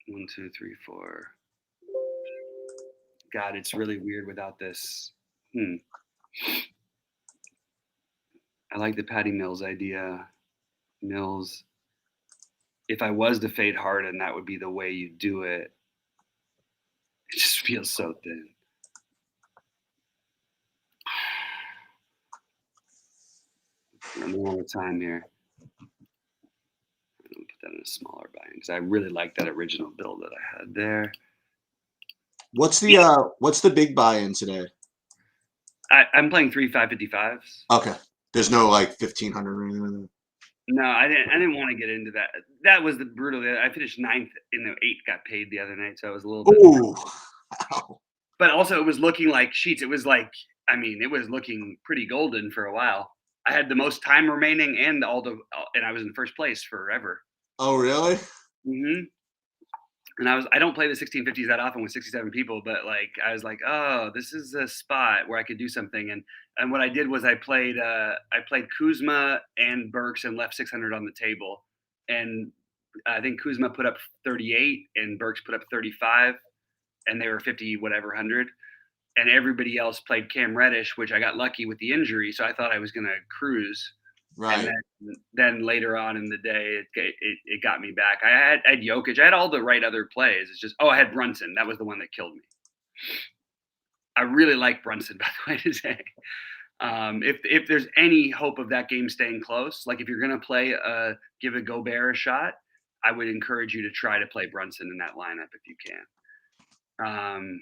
1, 2, 3, 4. God, it's really weird without this. I like the Patty Mills idea. Mills. If I was to fade Harden, that would be the way you do it. It just feels so thin. Running out of time here. I'm gonna put that in a smaller buy-in because I really like that original build that I had there. What's the big buy-in today? I'm playing 3 555s. Okay. There's no like 1,500 or anything. No, I didn't want to get into that. That was the brutal. I finished 9th in the 8 got paid the other night, so I was a little bit. Ooh. Wow. But also, it was looking like sheets. It was like, I mean, it was looking pretty golden for a while. I had the most time remaining and I was in first place forever. Oh, really? Mm-hmm. And I don't play the 1650s that often with 67 people, but like I was like, oh, this is a spot where I could do something. And what I did was I played Kuzma and Burks and left 600 on the table. And I think Kuzma put up 38 and Burks put up 35, and they were 50 whatever 100. And everybody else played Cam Reddish, which I got lucky with the injury, so I thought I was gonna cruise. Right. And then later on in the day, it got me back. I had Jokic. I had all the right other plays. It's just, I had Brunson. That was the one that killed me. I really like Brunson, by the way, today. If there's any hope of that game staying close, like if you're going to play give a Gobert a shot, I would encourage you to try to play Brunson in that lineup if you can.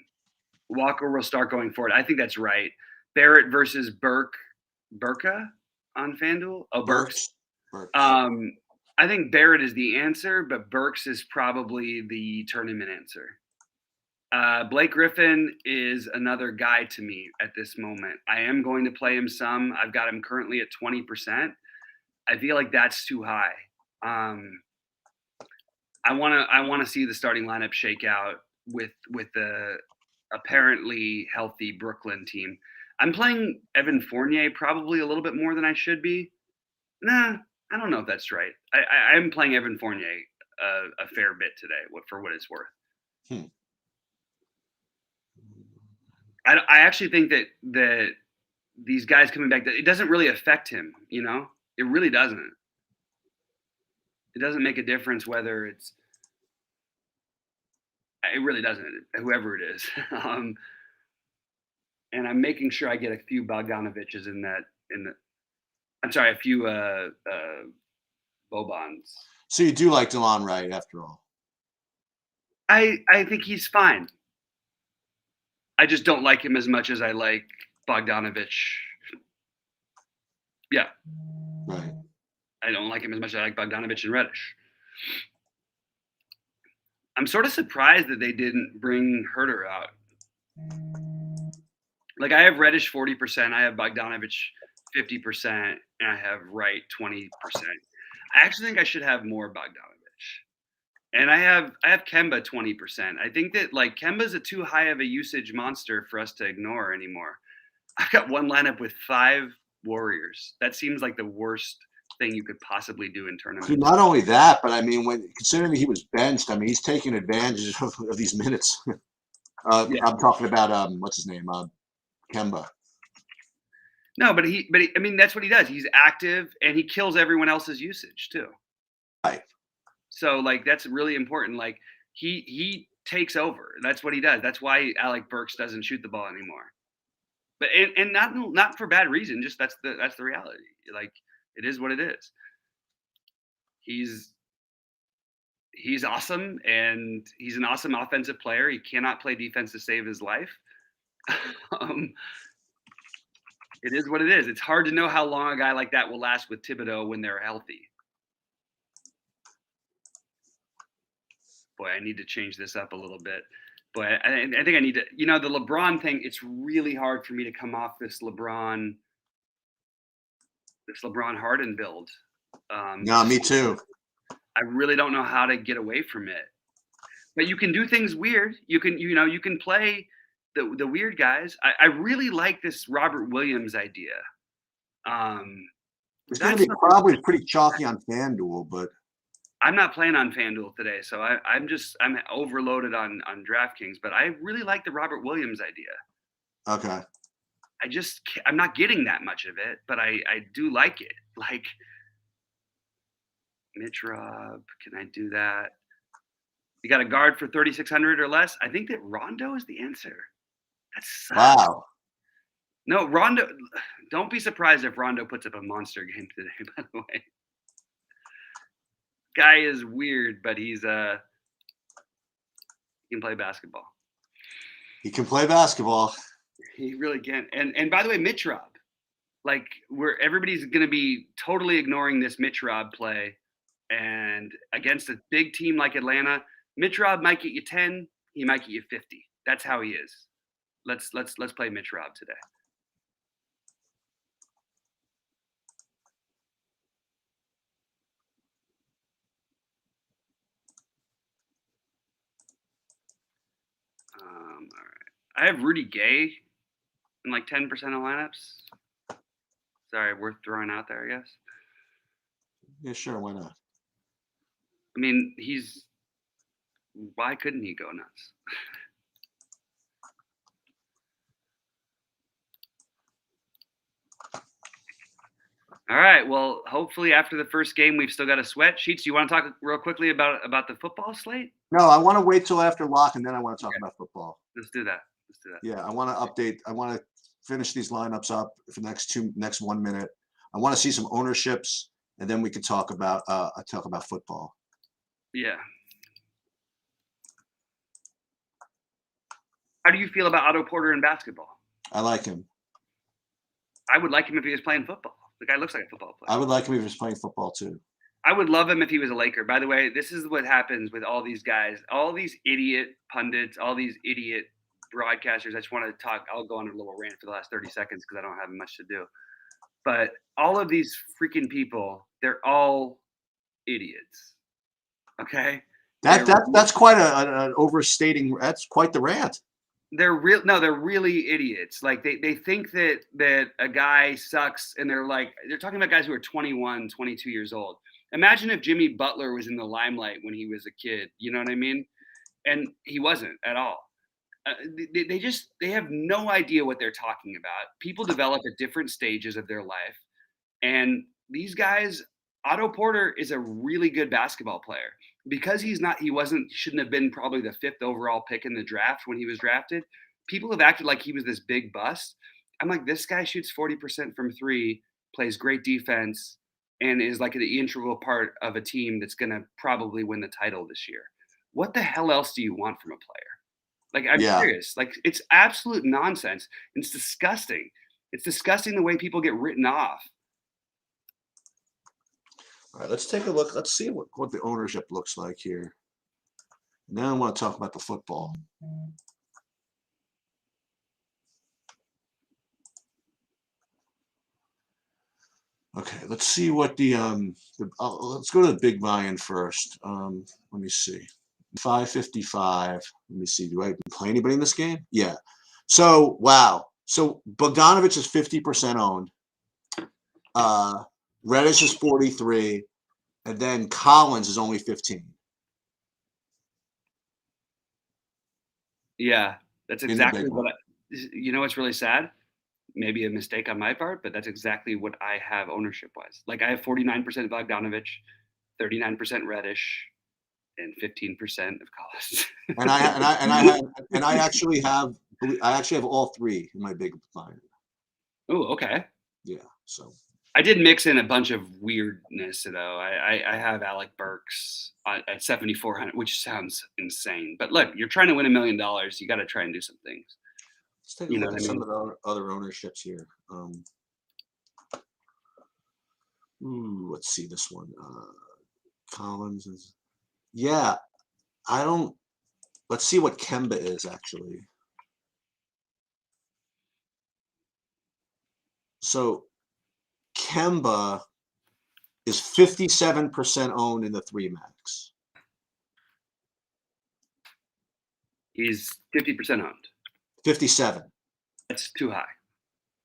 Walker will start going forward. I think that's right. Barrett versus Burka on FanDuel. Oh, Burks. I think Barrett is the answer, but Burks is probably the tournament answer. Blake Griffin is another guy to me at this moment. I am going to play him some. I've got him currently at 20%. I feel like that's too high. I want to see the starting lineup shake out with the apparently healthy Brooklyn team. I'm playing Evan Fournier probably a little bit more than I should be. Nah, I don't know if that's right. I'm playing Evan Fournier a fair bit today, for what it's worth. I actually think that these guys coming back, that it doesn't really affect him. It really doesn't. It doesn't make a difference whether it's. It really doesn't. Whoever it is. And I'm making sure I get a few Bogdanoviches a few Bobans. So you do like Delon Wright after all? I think he's fine. I just don't like him as much as I like Bogdanovich. Yeah. Right. I don't like him as much as I like Bogdanovich and Reddish. I'm sort of surprised that they didn't bring Herter out. Like I have Reddish 40%, I have Bogdanovich 50%, and I have Wright 20%. I actually think I should have more Bogdanovich. And I have Kemba 20%. I think that like Kemba's too high of a usage monster for us to ignore anymore. I've got one lineup with 5 Warriors. That seems like the worst thing you could possibly do in tournaments. Not only that, but I mean, considering he was benched, I mean, he's taking advantage of these minutes. Yeah. I'm talking about what's his name, Kemba. No, but I mean, that's what he does. He's active and he kills everyone else's usage too. Right. So like that's really important. Like he takes over. That's what he does. That's why Alec Burks doesn't shoot the ball anymore. But and not for bad reason. Just that's the reality. Like it is what it is. He's awesome and he's an awesome offensive player. He cannot play defense to save his life. It is what it is. It's hard to know how long a guy like that will last with Thibodeau when they're healthy. Boy, I need to change this up a little bit. But I think I need to, the LeBron thing, it's really hard for me to come off this LeBron Harden build. No, me too. I really don't know how to get away from it. But you can do things weird. You can play the weird guys. I really like this Robert Williams idea. It's going to be probably pretty chalky on FanDuel, but I'm not playing on FanDuel today, so I'm overloaded on DraftKings. But I really like the Robert Williams idea. Okay. I'm not getting that much of it, but I do like it. Like Mitch Rob, can I do that? You got a guard for 3,600 or less? I think that Rondo is the answer. That sucks. Wow. No, Rondo. Don't be surprised if Rondo puts up a monster game today. By the way, guy is weird, but he can play basketball. He can play basketball. He really can. And by the way, Mitch Rob, like everybody's going to be totally ignoring this Mitch Rob play, and against a big team like Atlanta, Mitch Rob might get you 10. He might get you 50. That's how he is. Let's play Mitch Rob today. All right. I have Rudy Gay in like 10% of lineups. Sorry, worth throwing out there, I guess. Yeah, sure. Why not? I mean, why couldn't he go nuts? All right. Well, hopefully after the first game, we've still got a sweat. Sheets, do you want to talk real quickly about the football slate? No, I want to wait till after lock, and then I want to talk about football. Let's do that. Yeah, I want to update. I want to finish these lineups up for the next 1 minute. I want to see some ownerships, and then we can talk about football. Yeah. How do you feel about Otto Porter in basketball? I like him. I would like him if he was playing football. The guy looks like a football player. I would like him if he was playing football too. I would love him if he was a Laker. By the way, this is what happens with all these guys, all these idiot pundits, all these idiot broadcasters. I just want to talk. I'll go on a little rant for the last 30 seconds because I don't have much to do. But all of these freaking people, they're all idiots. Okay? That's quite an overstating. That's quite the rant. They're really idiots. Like they think that a guy sucks, and they're talking about guys who are 21, 22 years old. Imagine if Jimmy Butler was in the limelight when he was a kid. You know what I mean? And he wasn't at all. They have no idea what they're talking about. People develop at different stages of their life, and these guys, Otto Porter is a really good basketball player. Because he shouldn't have been probably the 5th overall pick in the draft when he was drafted. People have acted like he was this big bust. I'm like, this guy shoots 40% from 3, plays great defense, and is like an integral part of a team that's going to probably win the title this year. What the hell else do you want from a player? Like, I'm serious. Like, it's absolute nonsense. It's disgusting. It's disgusting the way people get written off. All right, let's take a look. Let's see what the ownership looks like here. Now I want to talk about the football. Okay, let's see what let's go to the big buy-in first. Let me see. 555. Let me see. Do I play anybody in this game? Yeah. So, wow. So Bogdanovich is 50% owned. Reddish is 43, and then Collins is only 15. Yeah, that's exactly what you know what's really sad? Maybe a mistake on my part, but that's exactly what I have ownership-wise. Like I have 49% Bogdanovich, 39% Reddish, and 15% of Collins. and I actually have all 3 in my big buy-in. Oh, okay. Yeah, so I did mix in a bunch of weirdness, though. I have Alec Burks at 7,400, which sounds insane. But look, you're trying to win $1 million. You got to try and do some things. Let's take a look at some of the other ownerships here. Let's see this one. Collins is, yeah. Let's see what Kemba is actually. So Kemba is 57% owned in the 3 max. He's 50% owned. 57. That's too high.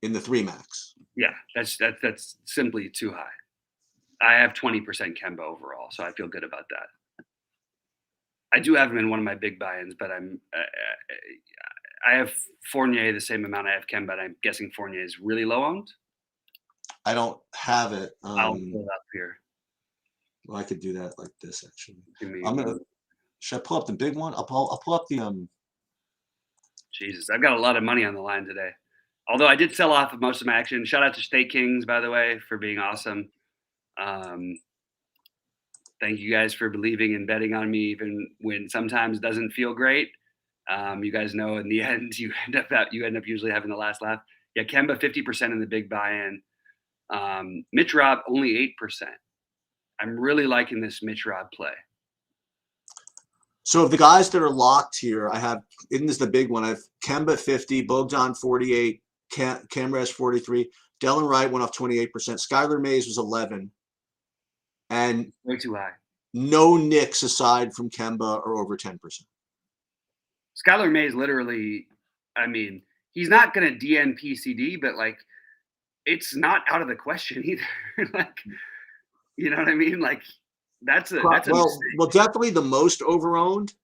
In the 3 max. Yeah, that's simply too high. I have 20% Kemba overall, so I feel good about that. I do have him in one of my big buy-ins, but I have Fournier the same amount I have Kemba, and I'm guessing Fournier is really low owned. I don't have it. I'll pull it up here. Well, I could do that like this actually. Give me, Should I pull up the big one? I'll pull up the Jesus, I've got a lot of money on the line today. Although I did sell off of most of my action. Shout out to State Kings, by the way, for being awesome. Thank you guys for believing and betting on me, even when sometimes it doesn't feel great. You guys know in the end, you end up usually having the last laugh. Yeah, Kemba 50% in the big buy-in. Mitch Rob only 8%. I'm really liking this Mitch Rob play. So of the guys that are locked here, I have, this is the big one. I have Kemba 50, Bogdan 48, Camrez 43, Delon Wright went off 28%, Skyler Mays was 11, and way too high. No Knicks aside from Kemba are over 10%. Skylar Mays literally, I mean, he's not going to DNP CD, but like, it's not out of the question either. Like, you know what I mean? Like, that's a well, definitely the most overowned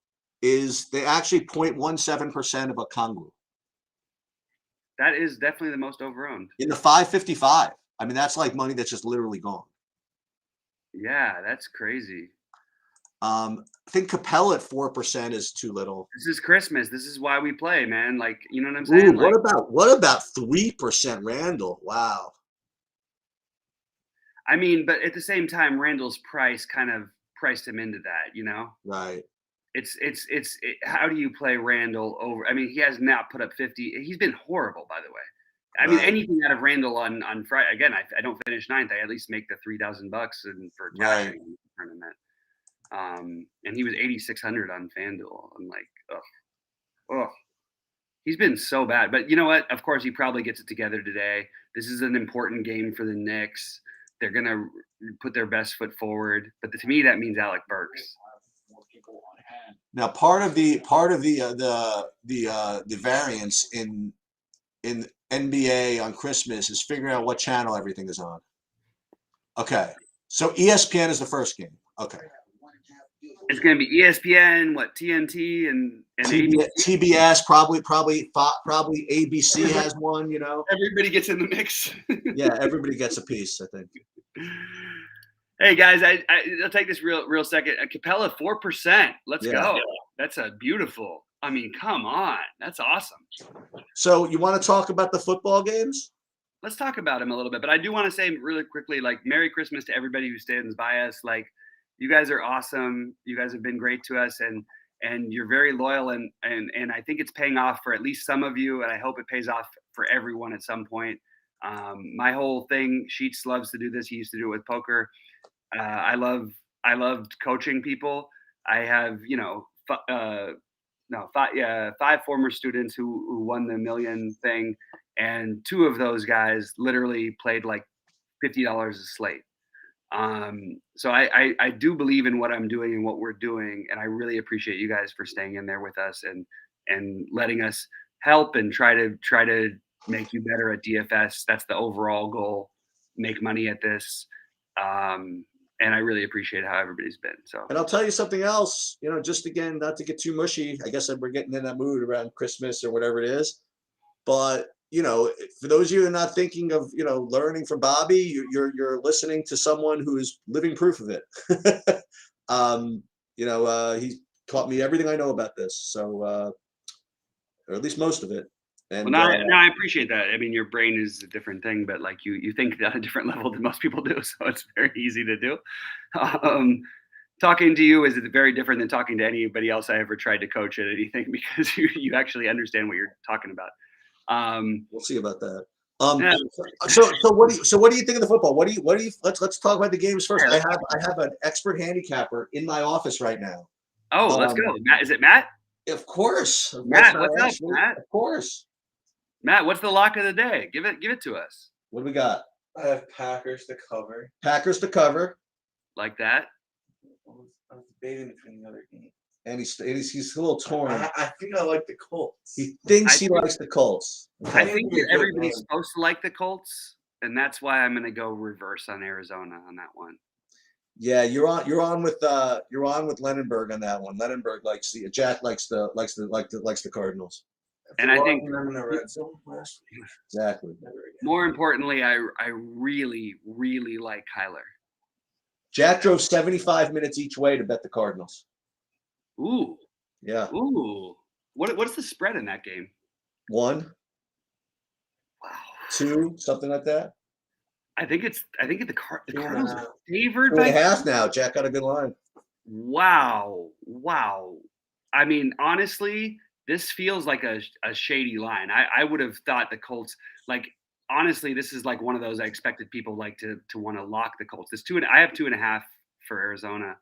is they actually 0.17% of a Okongwu. That is definitely the most overowned. In the 555. I mean, that's like money that's just literally gone. Yeah, that's crazy. I think Capella at 4% is too little. This is Christmas. This is why we play, man. Like, you know what I'm saying? Ooh, what about 3% Randall? Wow. I mean, but at the same time, Randall's price kind of priced him into that, you know? Right. How do you play Randall over? I mean, he has now put up 50. He's been horrible, by the way. I mean, anything out of Randall on Friday, again, I don't finish ninth. I at least make the $3,000 for cashing in the tournament. And he was 8,600 on FanDuel. I'm like, oh, he's been so bad. But you know what? Of course, he probably gets it together today. This is an important game for the Knicks. They're gonna put their best foot forward. But to me, that means Alec Burks. Now, part of the variance in NBA on Christmas is figuring out what channel everything is on. Okay, so ESPN is the first game. Okay, it's going to be ESPN, TNT, and TBS, probably ABC has one. You know, everybody gets in the mix. Yeah, everybody gets a piece, I think. Hey guys, I'll take this real second. Capella 4%. Let's go. That's a beautiful. I mean, come on, that's awesome. So you want to talk about the football games? Let's talk about them a little bit. But I do want to say really quickly, like, Merry Christmas to everybody who stands by us. Like, you guys are awesome. You guys have been great to us, and you're very loyal, and I think it's paying off for at least some of you, and I hope it pays off for everyone at some point. My whole thing, Sheets loves to do this. He used to do it with poker. I loved coaching people. I have, five former students who won the $1 million thing, and two of those guys literally played like $50 a slate. So I do believe in what I'm doing and what we're doing, and I really appreciate you guys for staying in there with us and letting us help and try to make you better at DFS. That's the overall goal. Make money at this. And I really appreciate how everybody's been. So, and I'll tell you something else, just again, not to get too mushy. I guess we're getting in that mood around Christmas or whatever it is. But, for those of you who are not thinking of, learning from Bobby, you're listening to someone who is living proof of it. He taught me everything I know about this. So, or at least most of it. And now I appreciate that. I mean, your brain is a different thing, but like you think at a different level than most people do, so it's very easy to do. Talking to you is very different than talking to anybody else I ever tried to coach at anything, because you actually understand what you're talking about. We'll see about that. So what do you think of the football? What do you? Let's talk about the games first. I have an expert handicapper in my office right now. Oh, let's go. Matt, is it Matt? Of course. Matt, what's up, Matt? Of course. Matt, what's the lock of the day? Give it to us. What do we got? I have Packers to cover. Packers to cover. Like that? I was debating between the other games. And he's a little torn. I think I like the Colts. He thinks he likes the Colts. Okay. I think everybody's supposed to like the Colts, and that's why I'm going to go reverse on Arizona on that one. Yeah, you're on with Lennonberg on that one. Lennonberg likes Jack likes the Cardinals. And I think them in the red zone last week. Exactly. Never again. more importantly, I really, really like Kyler. Jack drove 75 minutes each way to bet the Cardinals. Ooh. Yeah. Ooh. What's the spread in that game? 1, Wow. 2, something like that. I think the Cardinals are 2.5. favored 4.5 by. now. Jack got a good line. Wow. I mean, honestly, this feels like a shady line. I would have thought the Colts, like, honestly, this is like one of those I expected people like to want to lock the Colts. I have 2.5 for Arizona.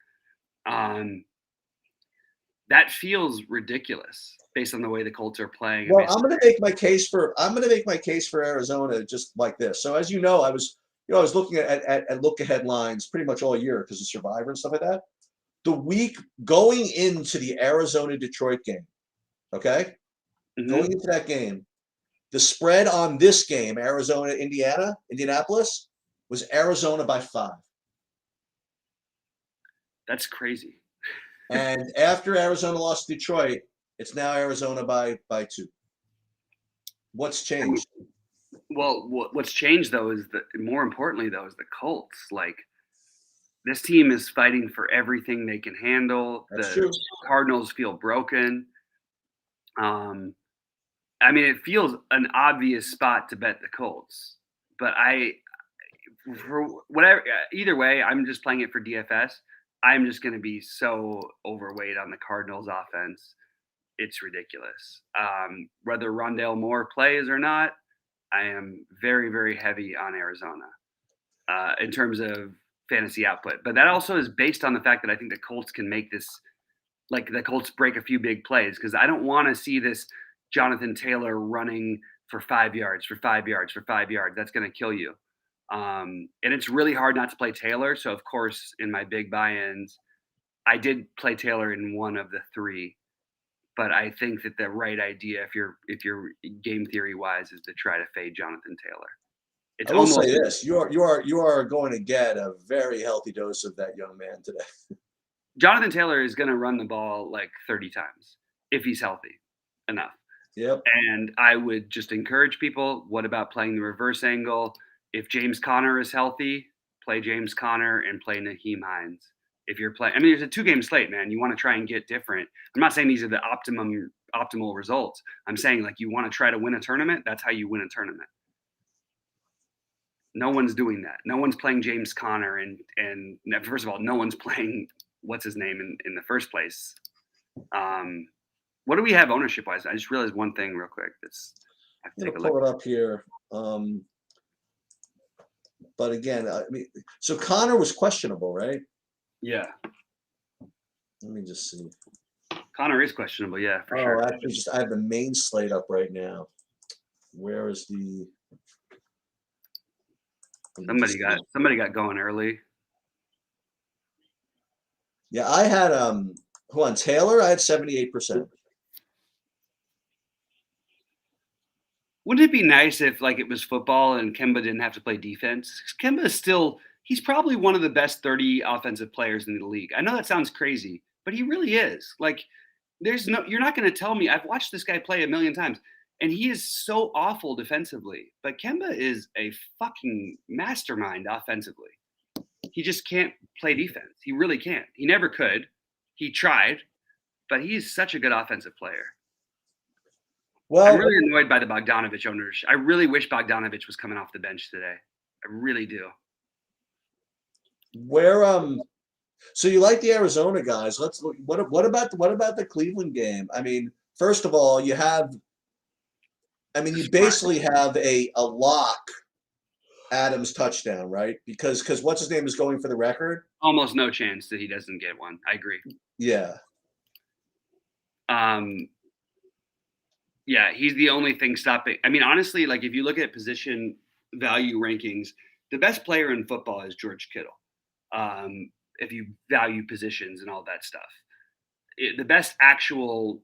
That feels ridiculous based on the way the Colts are playing. Well, I'm going to make my case for Arizona just like this. So as you know, I was looking at look ahead lines pretty much all year because of Survivor and stuff like that. The week going into the Arizona Detroit game, okay? Mhm. Going into that game, the spread on this game, Arizona, Indianapolis, was Arizona by 5. That's crazy. And after Arizona lost to Detroit, it's now Arizona by 2. What's changed? Well, what's changed though is more importantly though is the Colts. Like, this team is fighting for everything they can handle. That's The true. Cardinals feel broken. I mean, it feels an obvious spot to bet the Colts, but for whatever, either way, I'm just playing it for DFS. I'm just going to be so overweight on the Cardinals offense. It's ridiculous. Whether Rondale Moore plays or not, I am very, very heavy on Arizona in terms of fantasy output. But that also is based on the fact that I think the Colts can make this, like the Colts break a few big plays, because I don't want to see this Jonathan Taylor running for 5 yards, for 5 yards, for 5 yards. That's going to kill you. And it's really hard not to play Taylor. So, of course, in my big buy-ins, I did play Taylor in one of the 3. But I think that the right idea, if you're game theory wise, is to try to fade Jonathan Taylor. It's I will almost, say this: you are going to get a very healthy dose of that young man today. Jonathan Taylor is going to run the ball like 30 times if he's healthy enough. Yep. And I would just encourage people, what about playing the reverse angle? If James Conner is healthy, play James Conner and play Naheem Hines. If you're playing, I mean, there's a 2-game slate, man. You want to try and get different. I'm not saying these are the optimal results. I'm saying, like, you want to try to win a tournament. That's how you win a tournament. No one's doing that. No one's playing James Conner, and first of all, no one's playing what's his name in the first place. What do we have ownership wise? I just realized one thing real quick. I have to take a look. Pull it up here. But again, I mean, so Connor was questionable, right? Yeah, Let me just see. Connor is questionable. Yeah, for sure. Actually, I have the main slate up right now. Where is the? Somebody got going early. Yeah, I had Taylor. I had 78%. Wouldn't it be nice if, like, it was football and Kemba didn't have to play defense? Kemba is he's probably one of the best 30 offensive players in the league. I know that sounds crazy, but he really is. Like, you're not going to tell me. I've watched this guy play a million times, and he is so awful defensively. But Kemba is a fucking mastermind offensively. He just can't play defense. He really can't. He never could. He tried, but he is such a good offensive player. Well, I'm really annoyed by the Bogdanovich owners. I really wish Bogdanovich was coming off the bench today. I really do. So you like the Arizona guys? Let's look. What about the Cleveland game? I mean, first of all, you basically have a lock Adams touchdown, right? Because what's his name is going for the record. Almost no chance that he doesn't get one. I agree. Yeah. Yeah, he's the only thing stopping. I mean, honestly, like, if you look at position value rankings, the best player in football is George Kittle. If you value positions and all that stuff, the best actual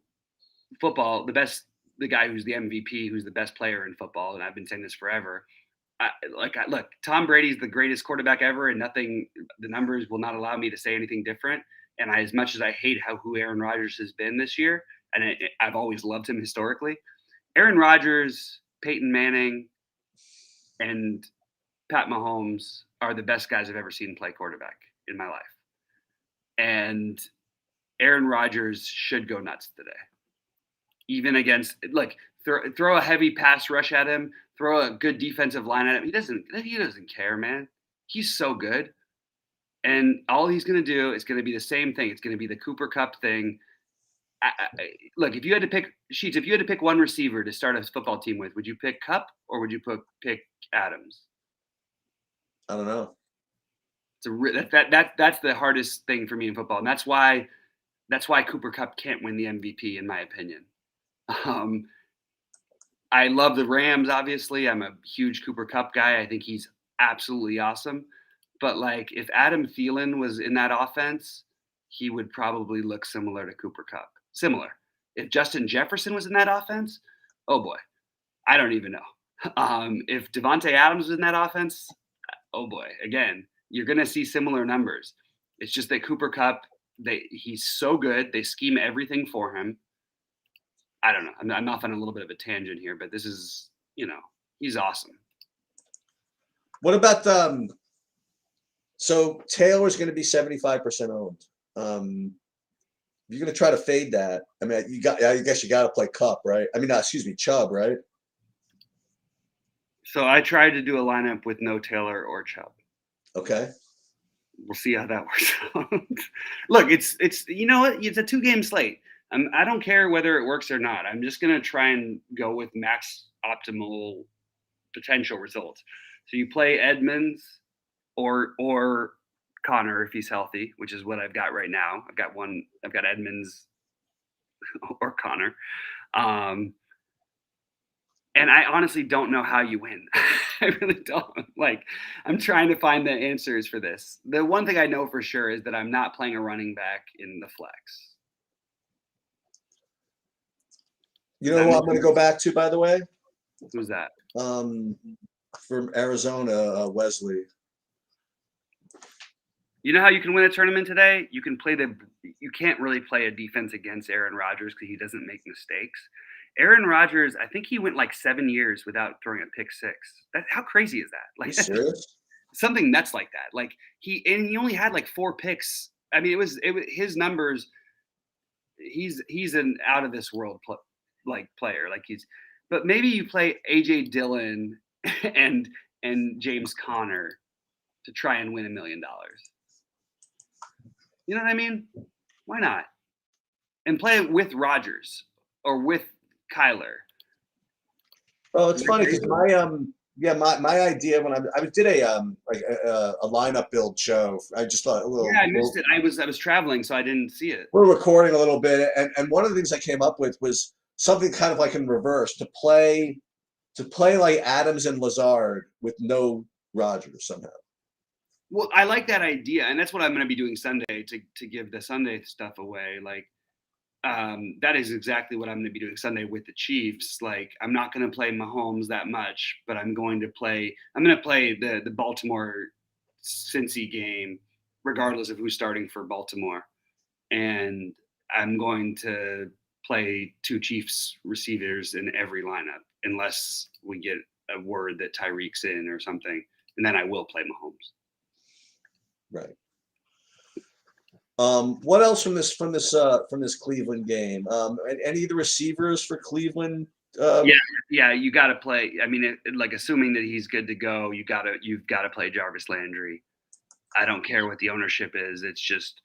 football, the guy who's the MVP, who's the best player in football, and I've been saying this forever. Look, Tom Brady's the greatest quarterback ever, and the numbers will not allow me to say anything different. And as much as I hate who Aaron Rodgers has been this year, and I've always loved him historically, Aaron Rodgers, Peyton Manning, and Pat Mahomes are the best guys I've ever seen play quarterback in my life. And Aaron Rodgers should go nuts today. Even against, like, throw a heavy pass rush at him, throw a good defensive line at him. He doesn't care, man. He's so good. And all he's going to do is going to be the same thing. It's going to be the Cooper Kupp thing. Look, if you had to pick one receiver to start a football team with, would you pick Kupp or would you pick Adams? I don't know. That's the hardest thing for me in football, and that's why Cooper Kupp can't win the MVP, in my opinion. I love the Rams, obviously. I'm a huge Cooper Kupp guy. I think he's absolutely awesome. But, like, if Adam Thielen was in that offense, he would probably look similar to Cooper Kupp. Similar. If Justin Jefferson was in that offense, oh boy, I don't even know. If Devontae Adams was in that offense, oh boy, again, you're going to see similar numbers. It's just that Cooper Kupp, he's so good. They scheme everything for him. I don't know. I'm off on a little bit of a tangent here, but this is, he's awesome. What about so Taylor's going to be 75% owned. You're going to try to fade that. I mean, I guess you got to play Kupp, right? I mean, Chubb, right? So I tried to do a lineup with no Taylor or Chubb. Okay. We'll see how that works out. Look, it's it's a 2-game slate. I don't care whether it works or not. I'm just going to try and go with max optimal potential results. So you play Edmonds or Connor if he's healthy, which is what I've got right now. I've got Edmonds or Connor. And I honestly don't know how you win. I really don't. Like, I'm trying to find the answers for this. The one thing I know for sure is that I'm not playing a running back in the flex. You know who I'm going to go back to, by the way? Who's that? From Arizona, Wesley. You know how you can win a tournament today? You can't really play a defense against Aaron Rodgers because he doesn't make mistakes. Aaron Rodgers, I think he went like 7 years without throwing a pick six. How crazy is that? Like, serious? Something nuts like that. Like he only had like 4 picks. I mean, it was his numbers. He's an out of this world player. But maybe you play AJ Dillon and James Conner to try and win $1 million. You know what I mean? Why not? And play with Rodgers or with Kyler. Oh, it's funny because my idea when I did a lineup build show. I just thought a little. Yeah, I missed it. I was traveling, so I didn't see it. We're recording a little bit, and one of the things I came up with was something kind of like in reverse to play like Adams and Lazard with no Rodgers somehow. Well, I like that idea, and that's what I'm going to be doing Sunday to give the Sunday stuff away. Like, that is exactly what I'm going to be doing Sunday with the Chiefs. Like, I'm not going to play Mahomes that much, but I'm going to play the Baltimore Cincy game, regardless of who's starting for Baltimore, and I'm going to play 2 Chiefs receivers in every lineup, unless we get a word that Tyreek's in or something, and then I will play Mahomes. Right. What else from this Cleveland game? Any of the receivers for Cleveland? Yeah, you got to play. I mean, assuming that he's good to go, you've got to play Jarvis Landry. I don't care what the ownership is. It's just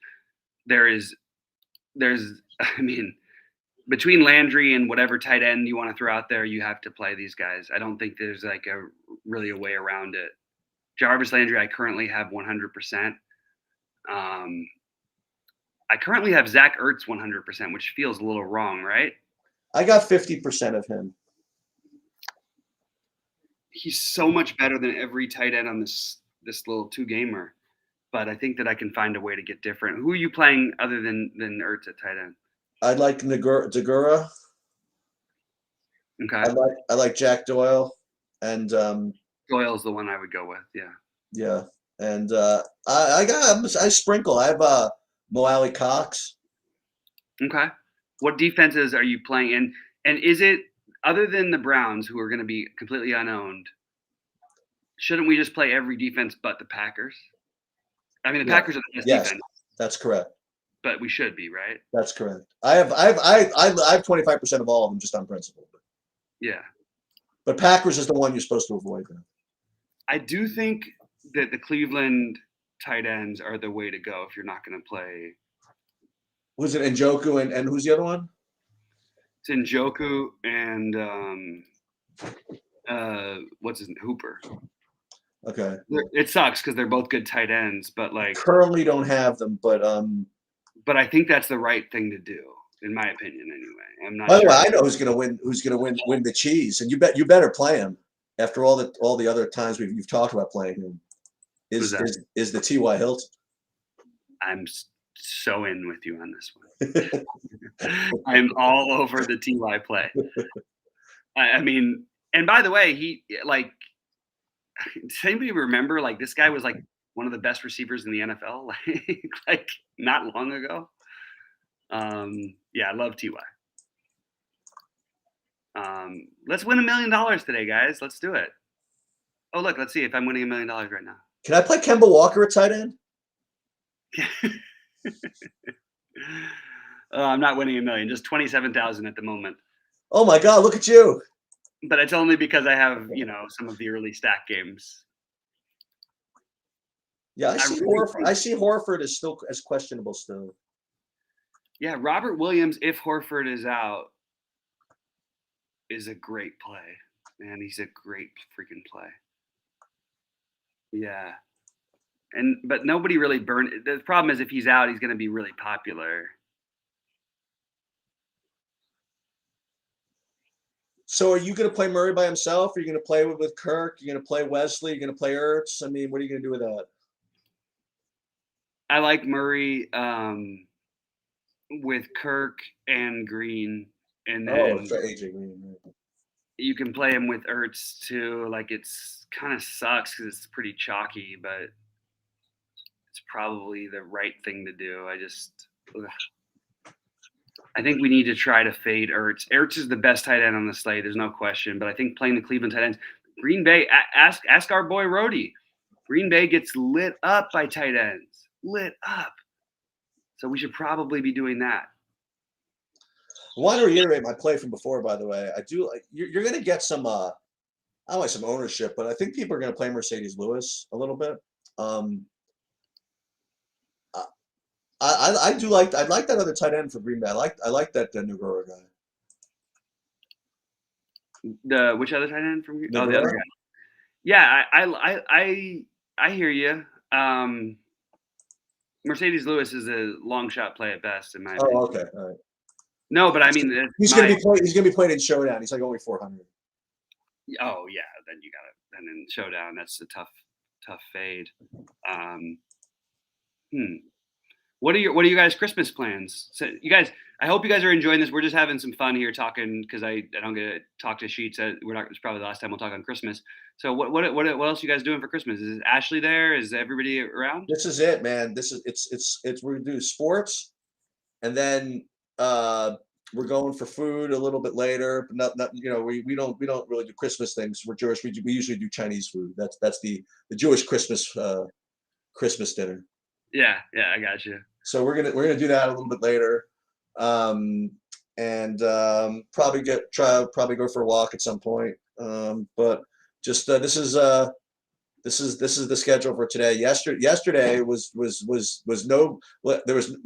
there's. I mean, between Landry and whatever tight end you want to throw out there, you have to play these guys. I don't think there's like a way around it. Jarvis Landry, I currently have 100%. I currently have Zach Ertz 100%, which feels a little wrong, right? I got 50% of him. He's so much better than every tight end on this little 2-gamer. But I think that I can find a way to get different. Who are you playing other than Ertz at tight end? I like Degura. Okay. I like Jack Doyle, and Doyle's the one I would go with. Yeah. Yeah, and I sprinkle. I have Mo Alley Cox. Okay. What defenses are you playing in? And is it other than the Browns, who are going to be completely unowned, shouldn't we just play every defense but the Packers? I mean, the Packers are the best defense. That's correct. But we should be, right? That's correct. I have 25% of all of them just on principle. Yeah. But Packers is the one you're supposed to avoid. Then. I do think that the Cleveland tight ends are the way to go if you're not going to play. Who's it? Njoku and who's the other one? It's Njoku and what's his name? Hooper. Okay. It sucks because they're both good tight ends, but like currently don't have them, but I think that's the right thing to do, in my opinion. Anyway, I'm not. By the way, I know who's going to win. Who's going to win the cheese? And you better play him. After all the other times you've talked about playing him, is the T.Y. Hilton. I'm so in with you on this one. I'm all over the T.Y. play. I mean, and by the way, he like. Does anybody remember? Like this guy was like one of the best receivers in the NFL, like not long ago. Yeah, I love Ty. Let's win $1 million today, guys. Let's do it. Oh, look, let's see if I'm winning $1 million right now. Can I play Kemba Walker at tight end? I'm not winning $1 million, just 27,000 at the moment. Oh my God, look at you. But it's only because I have, some of the early stack games. Yeah, I see Horford is still as questionable still. Yeah, Robert Williams, if Horford is out, is a great play. Man, he's a great freaking play. Yeah. But nobody really burned. The problem is if he's out, he's going to be really popular. So are you going to play Murray by himself? Are you going to play with Kirk? You're going to play Wesley? You're going to play Ertz? I mean, what are you going to do with that? I like Murray with Kirk and Green. And then for AJ Green. You can play him with Ertz too. Like it's kind of sucks because it's pretty chalky, but it's probably the right thing to do. I think we need to try to fade Ertz. Ertz is the best tight end on the slate. There's no question. But I think playing the Cleveland tight ends, Green Bay, ask our boy Rhodey. Green Bay gets lit up by tight ends. Lit up. So we should probably be doing that. I want to reiterate my play from before, by the way. I do. You're going to get some, I don't like some ownership, but I think people are going to play Mercedes Lewis a little bit. I like that other tight end for Green Bay. I like that Negoro guy. Which other tight end from Green Bay? Oh, the other guy. Yeah, I hear you. Mercedes Lewis is a long shot play at best, in my opinion. Oh, okay, all right. No, but I mean, he's going to be played in Showdown. He's like only 400. Oh yeah, then you got it. And in Showdown, that's a tough fade. What are you guys' Christmas plans? So you guys, I hope you guys are enjoying this. We're just having some fun here talking because I don't get to talk to Sheets. It's probably the last time we'll talk on Christmas. So what else are you guys doing for Christmas? Is Ashley there? Is everybody around? This is it, man. It's we're gonna do sports, and then we're going for food a little bit later. But not we don't really do Christmas things. We're Jewish. We usually do Chinese food. That's the Jewish Christmas dinner. Yeah, I got you. So we're gonna do that a little bit later, and probably go for a walk at some point. But just this is the schedule for today. Yesterday was no.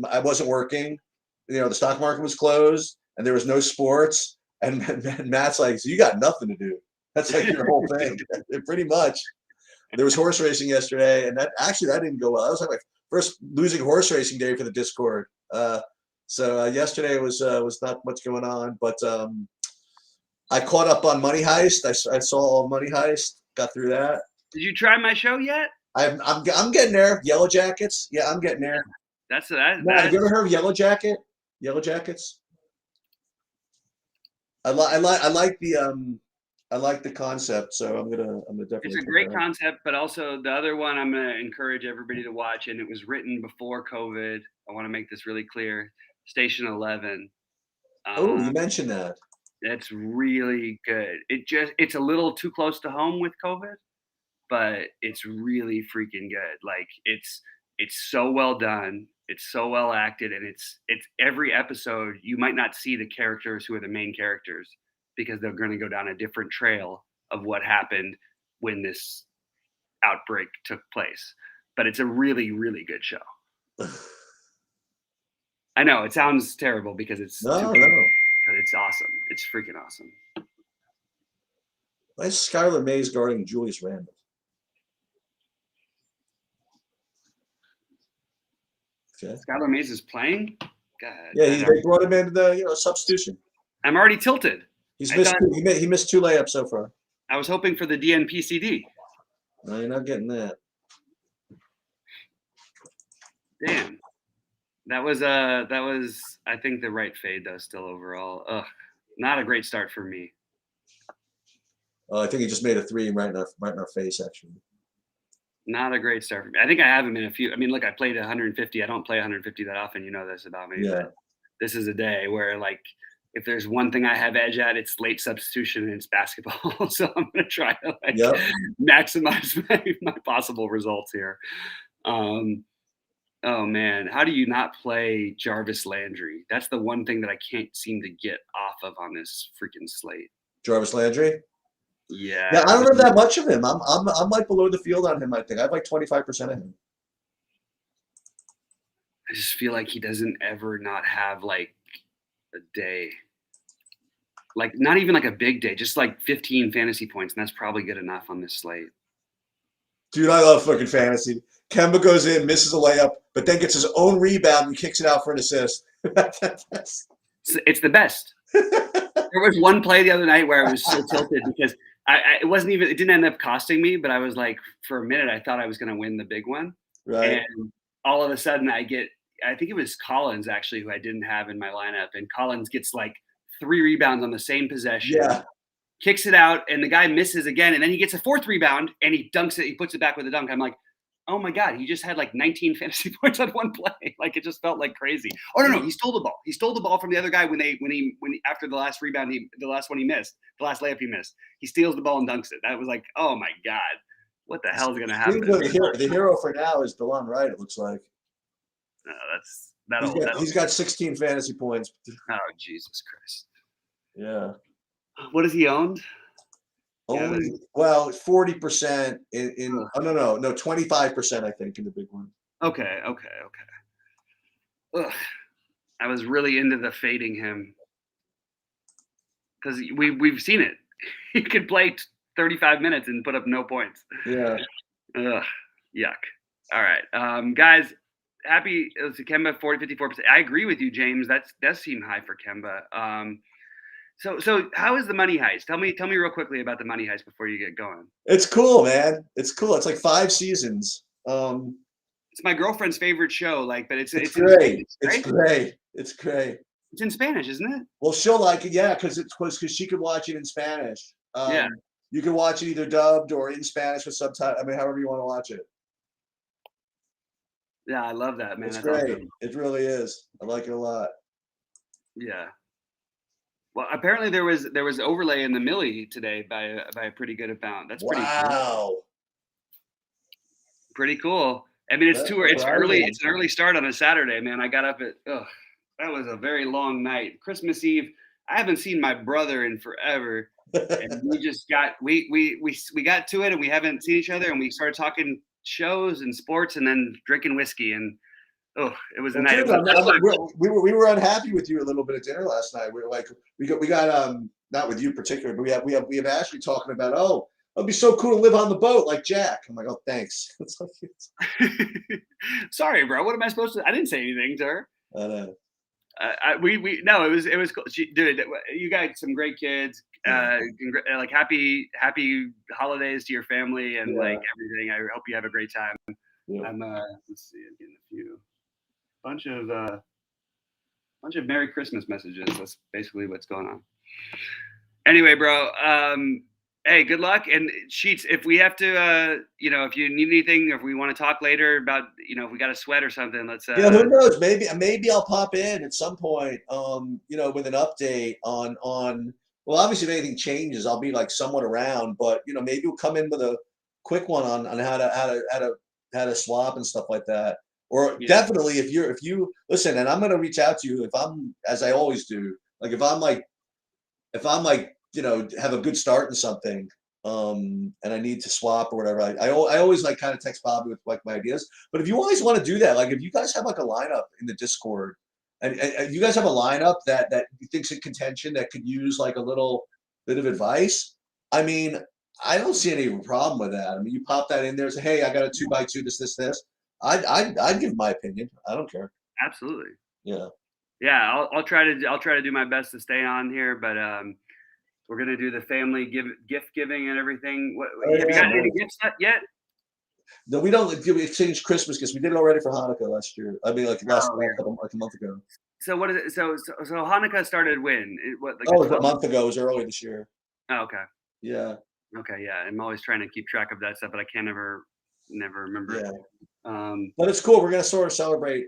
I wasn't working. The stock market was closed, and there was no sports. And Matt's like, so you got nothing to do. That's like your whole thing, pretty much. There was horse racing yesterday, and that didn't go well. That was like my first losing horse racing day for the Discord. So yesterday was not much going on, but I caught up on Money Heist. I saw all Money Heist. Got through that. Did you try my show yet? I'm getting there. Yellow Jackets. Yeah, I'm getting there. That's Have you ever heard of Yellow Jacket? Yellow Jackets. I like the concept, so I'm gonna definitely. It's a great concept, but also the other one I'm gonna encourage everybody to watch, and it was written before COVID. I want to make this really clear. Station 11. You mentioned that. It's really good. It's a little too close to home with COVID, but it's really freaking good. Like it's so well done. It's so well acted, and it's every episode. You might not see the characters who are the main characters because they're going to go down a different trail of what happened when this outbreak took place. But it's a really, really good show. I know it sounds terrible because it's No, too no. but it's awesome. It's freaking awesome. Why is Skyler Mays guarding Julius Randle? Okay. Skylar Mays is playing. God, Yeah, they brought him into the substitution. I'm already tilted. He missed 2 layups so far. I was hoping for the DNPCD. No, you're not getting that. Damn. That was I think the right fade though still overall. Ugh. Not a great start for me. I think he just made a 3 right in our face actually. Not a great start for me. I think I have him in a few. I mean, look, I played 150. I don't play 150 that often. You know this about me. Yeah. But this is a day where, like, if there's one thing I have edge at, it's late substitution and it's basketball. So I'm going to try to maximize my possible results here. Oh man, how do you not play Jarvis Landry? That's the one thing that I can't seem to get off of on this freaking slate. Jarvis Landry? Yeah. Yeah, I don't know that much of him. I'm like below the field on him, I think. I have like 25% of him. I just feel like he doesn't ever not have like a day. Like not even like a big day, just like 15 fantasy points, and that's probably good enough on this slate. Dude, I love fucking fantasy. Kemba goes in, misses a layup, but then gets his own rebound and kicks it out for an assist. It's the best. There was one play the other night where I was so tilted because it didn't end up costing me, but I was like, for a minute, I thought I was going to win the big one. Right. And all of a sudden I think it was Collins actually who I didn't have in my lineup. And Collins gets like 3 rebounds on the same possession. Yeah. Kicks it out, and the guy misses again, and then he gets a 4th rebound, and he dunks it. He puts it back with a dunk. I'm like, oh my god, he just had like 19 fantasy points on one play. Like it just felt like crazy. Oh no, he stole the ball. He stole the ball from the other guy when he after the last rebound, the last one he missed, the last layup he missed. He steals the ball and dunks it. That was like, oh my god, what the hell is gonna happen? The hero for now is Delon Wright. It looks like. He's got 16 fantasy points. Oh Jesus Christ. Yeah. What has he owned? Only 40% in oh no 25% I think in the big one. Okay. Ugh. I was really into the fading him because we've seen it. He could play 35 minutes and put up no points. Yeah. Ugh. Yuck. All right, guys. Happy it was Kemba 54%. I agree with you, James. That does seem high for Kemba. So how is the money heist? Tell me real quickly about the money heist before you get going. It's cool, man. It's cool. It's like 5 seasons. It's my girlfriend's favorite show. Like, but it's great. It's great. It's great. It's in Spanish, isn't it? Well, she'll like it, yeah, because she could watch it in Spanish. Yeah. You can watch it either dubbed or in Spanish with subtitles. I mean, however you want to watch it. Yeah, I love that, man. It's That's great. awesome. It really is. I like it a lot. Yeah. Well, apparently there was overlay in the Millie today by a pretty good amount. That's pretty cool. Pretty cool. I mean, it's early. It's an early start on a Saturday, man. I got up at that was a very long night. Christmas Eve. I haven't seen my brother in forever, and we just got we got to it, and we haven't seen each other, and we started talking shows and sports, and then drinking whiskey, and it was a night. We were unhappy with you a little bit at dinner last night. We were like, we got not with you particularly, but we have Ashley talking about, it'd be so cool to live on the boat like Jack. I'm like, oh, thanks. Sorry, bro. What am I supposed to? I didn't say anything to her. I know. No, it was cool. Dude, you got some great kids. Like happy holidays to your family and like everything. I hope you have a great time. Yeah. I'm let's see, I'm getting a few bunch of Merry Christmas messages. That's basically what's going on. Anyway, bro, hey, good luck. And Sheets, if we have to, if you need anything, or if we want to talk later about, if we got a sweat or something, let's. Yeah, who knows? Maybe I'll pop in at some point, with an update on well, obviously, if anything changes, I'll be like somewhat around. But maybe we'll come in with a quick one on how to swap and stuff like that. Or Yeah. definitely, if you listen, and I'm gonna reach out to you if I'm, as I always do, like if I'm like have a good start in something, and I need to swap or whatever, I always like kind of text Bobby with like my ideas. But if you always want to do that, like if you guys have like a lineup in the Discord, and you guys have a lineup that you think's in contention that could use like a little bit of advice, I mean, I don't see any problem with that. I mean, you pop that in there, say, hey, I got a 2x2, this. I'd give my opinion. I don't care. Absolutely. Yeah. Yeah, I'll try to do my best to stay on here, but we're gonna do the family gift giving and everything. What have you got any gifts yet? No, we don't. We exchanged Christmas gifts. We did it already for Hanukkah last year. I mean, like a month ago. So what is it? So Hanukkah started when? A month ago. It was early this year. Oh, okay. Yeah. Okay, yeah. I'm always trying to keep track of that stuff, but I can't never remember. Yeah. But it's cool. We're gonna sort of celebrate.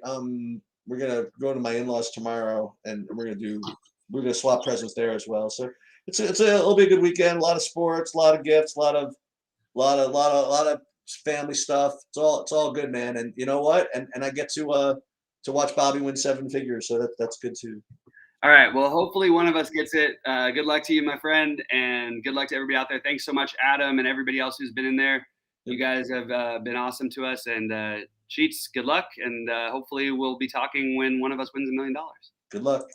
We're gonna go to my in-laws tomorrow, and we're gonna swap presents there as well. So it'll be a good weekend. A lot of sports, a lot of gifts, a lot of family stuff. It's all good, man. And you know what? And I get to watch Bobby win 7 figures, so that's good too. All right. Well, hopefully one of us gets it. Good luck to you, my friend, and good luck to everybody out there. Thanks so much, Adam, and everybody else who's been in there. You guys have been awesome to us. And Cheats, good luck, and hopefully we'll be talking when one of us wins $1 million. Good luck.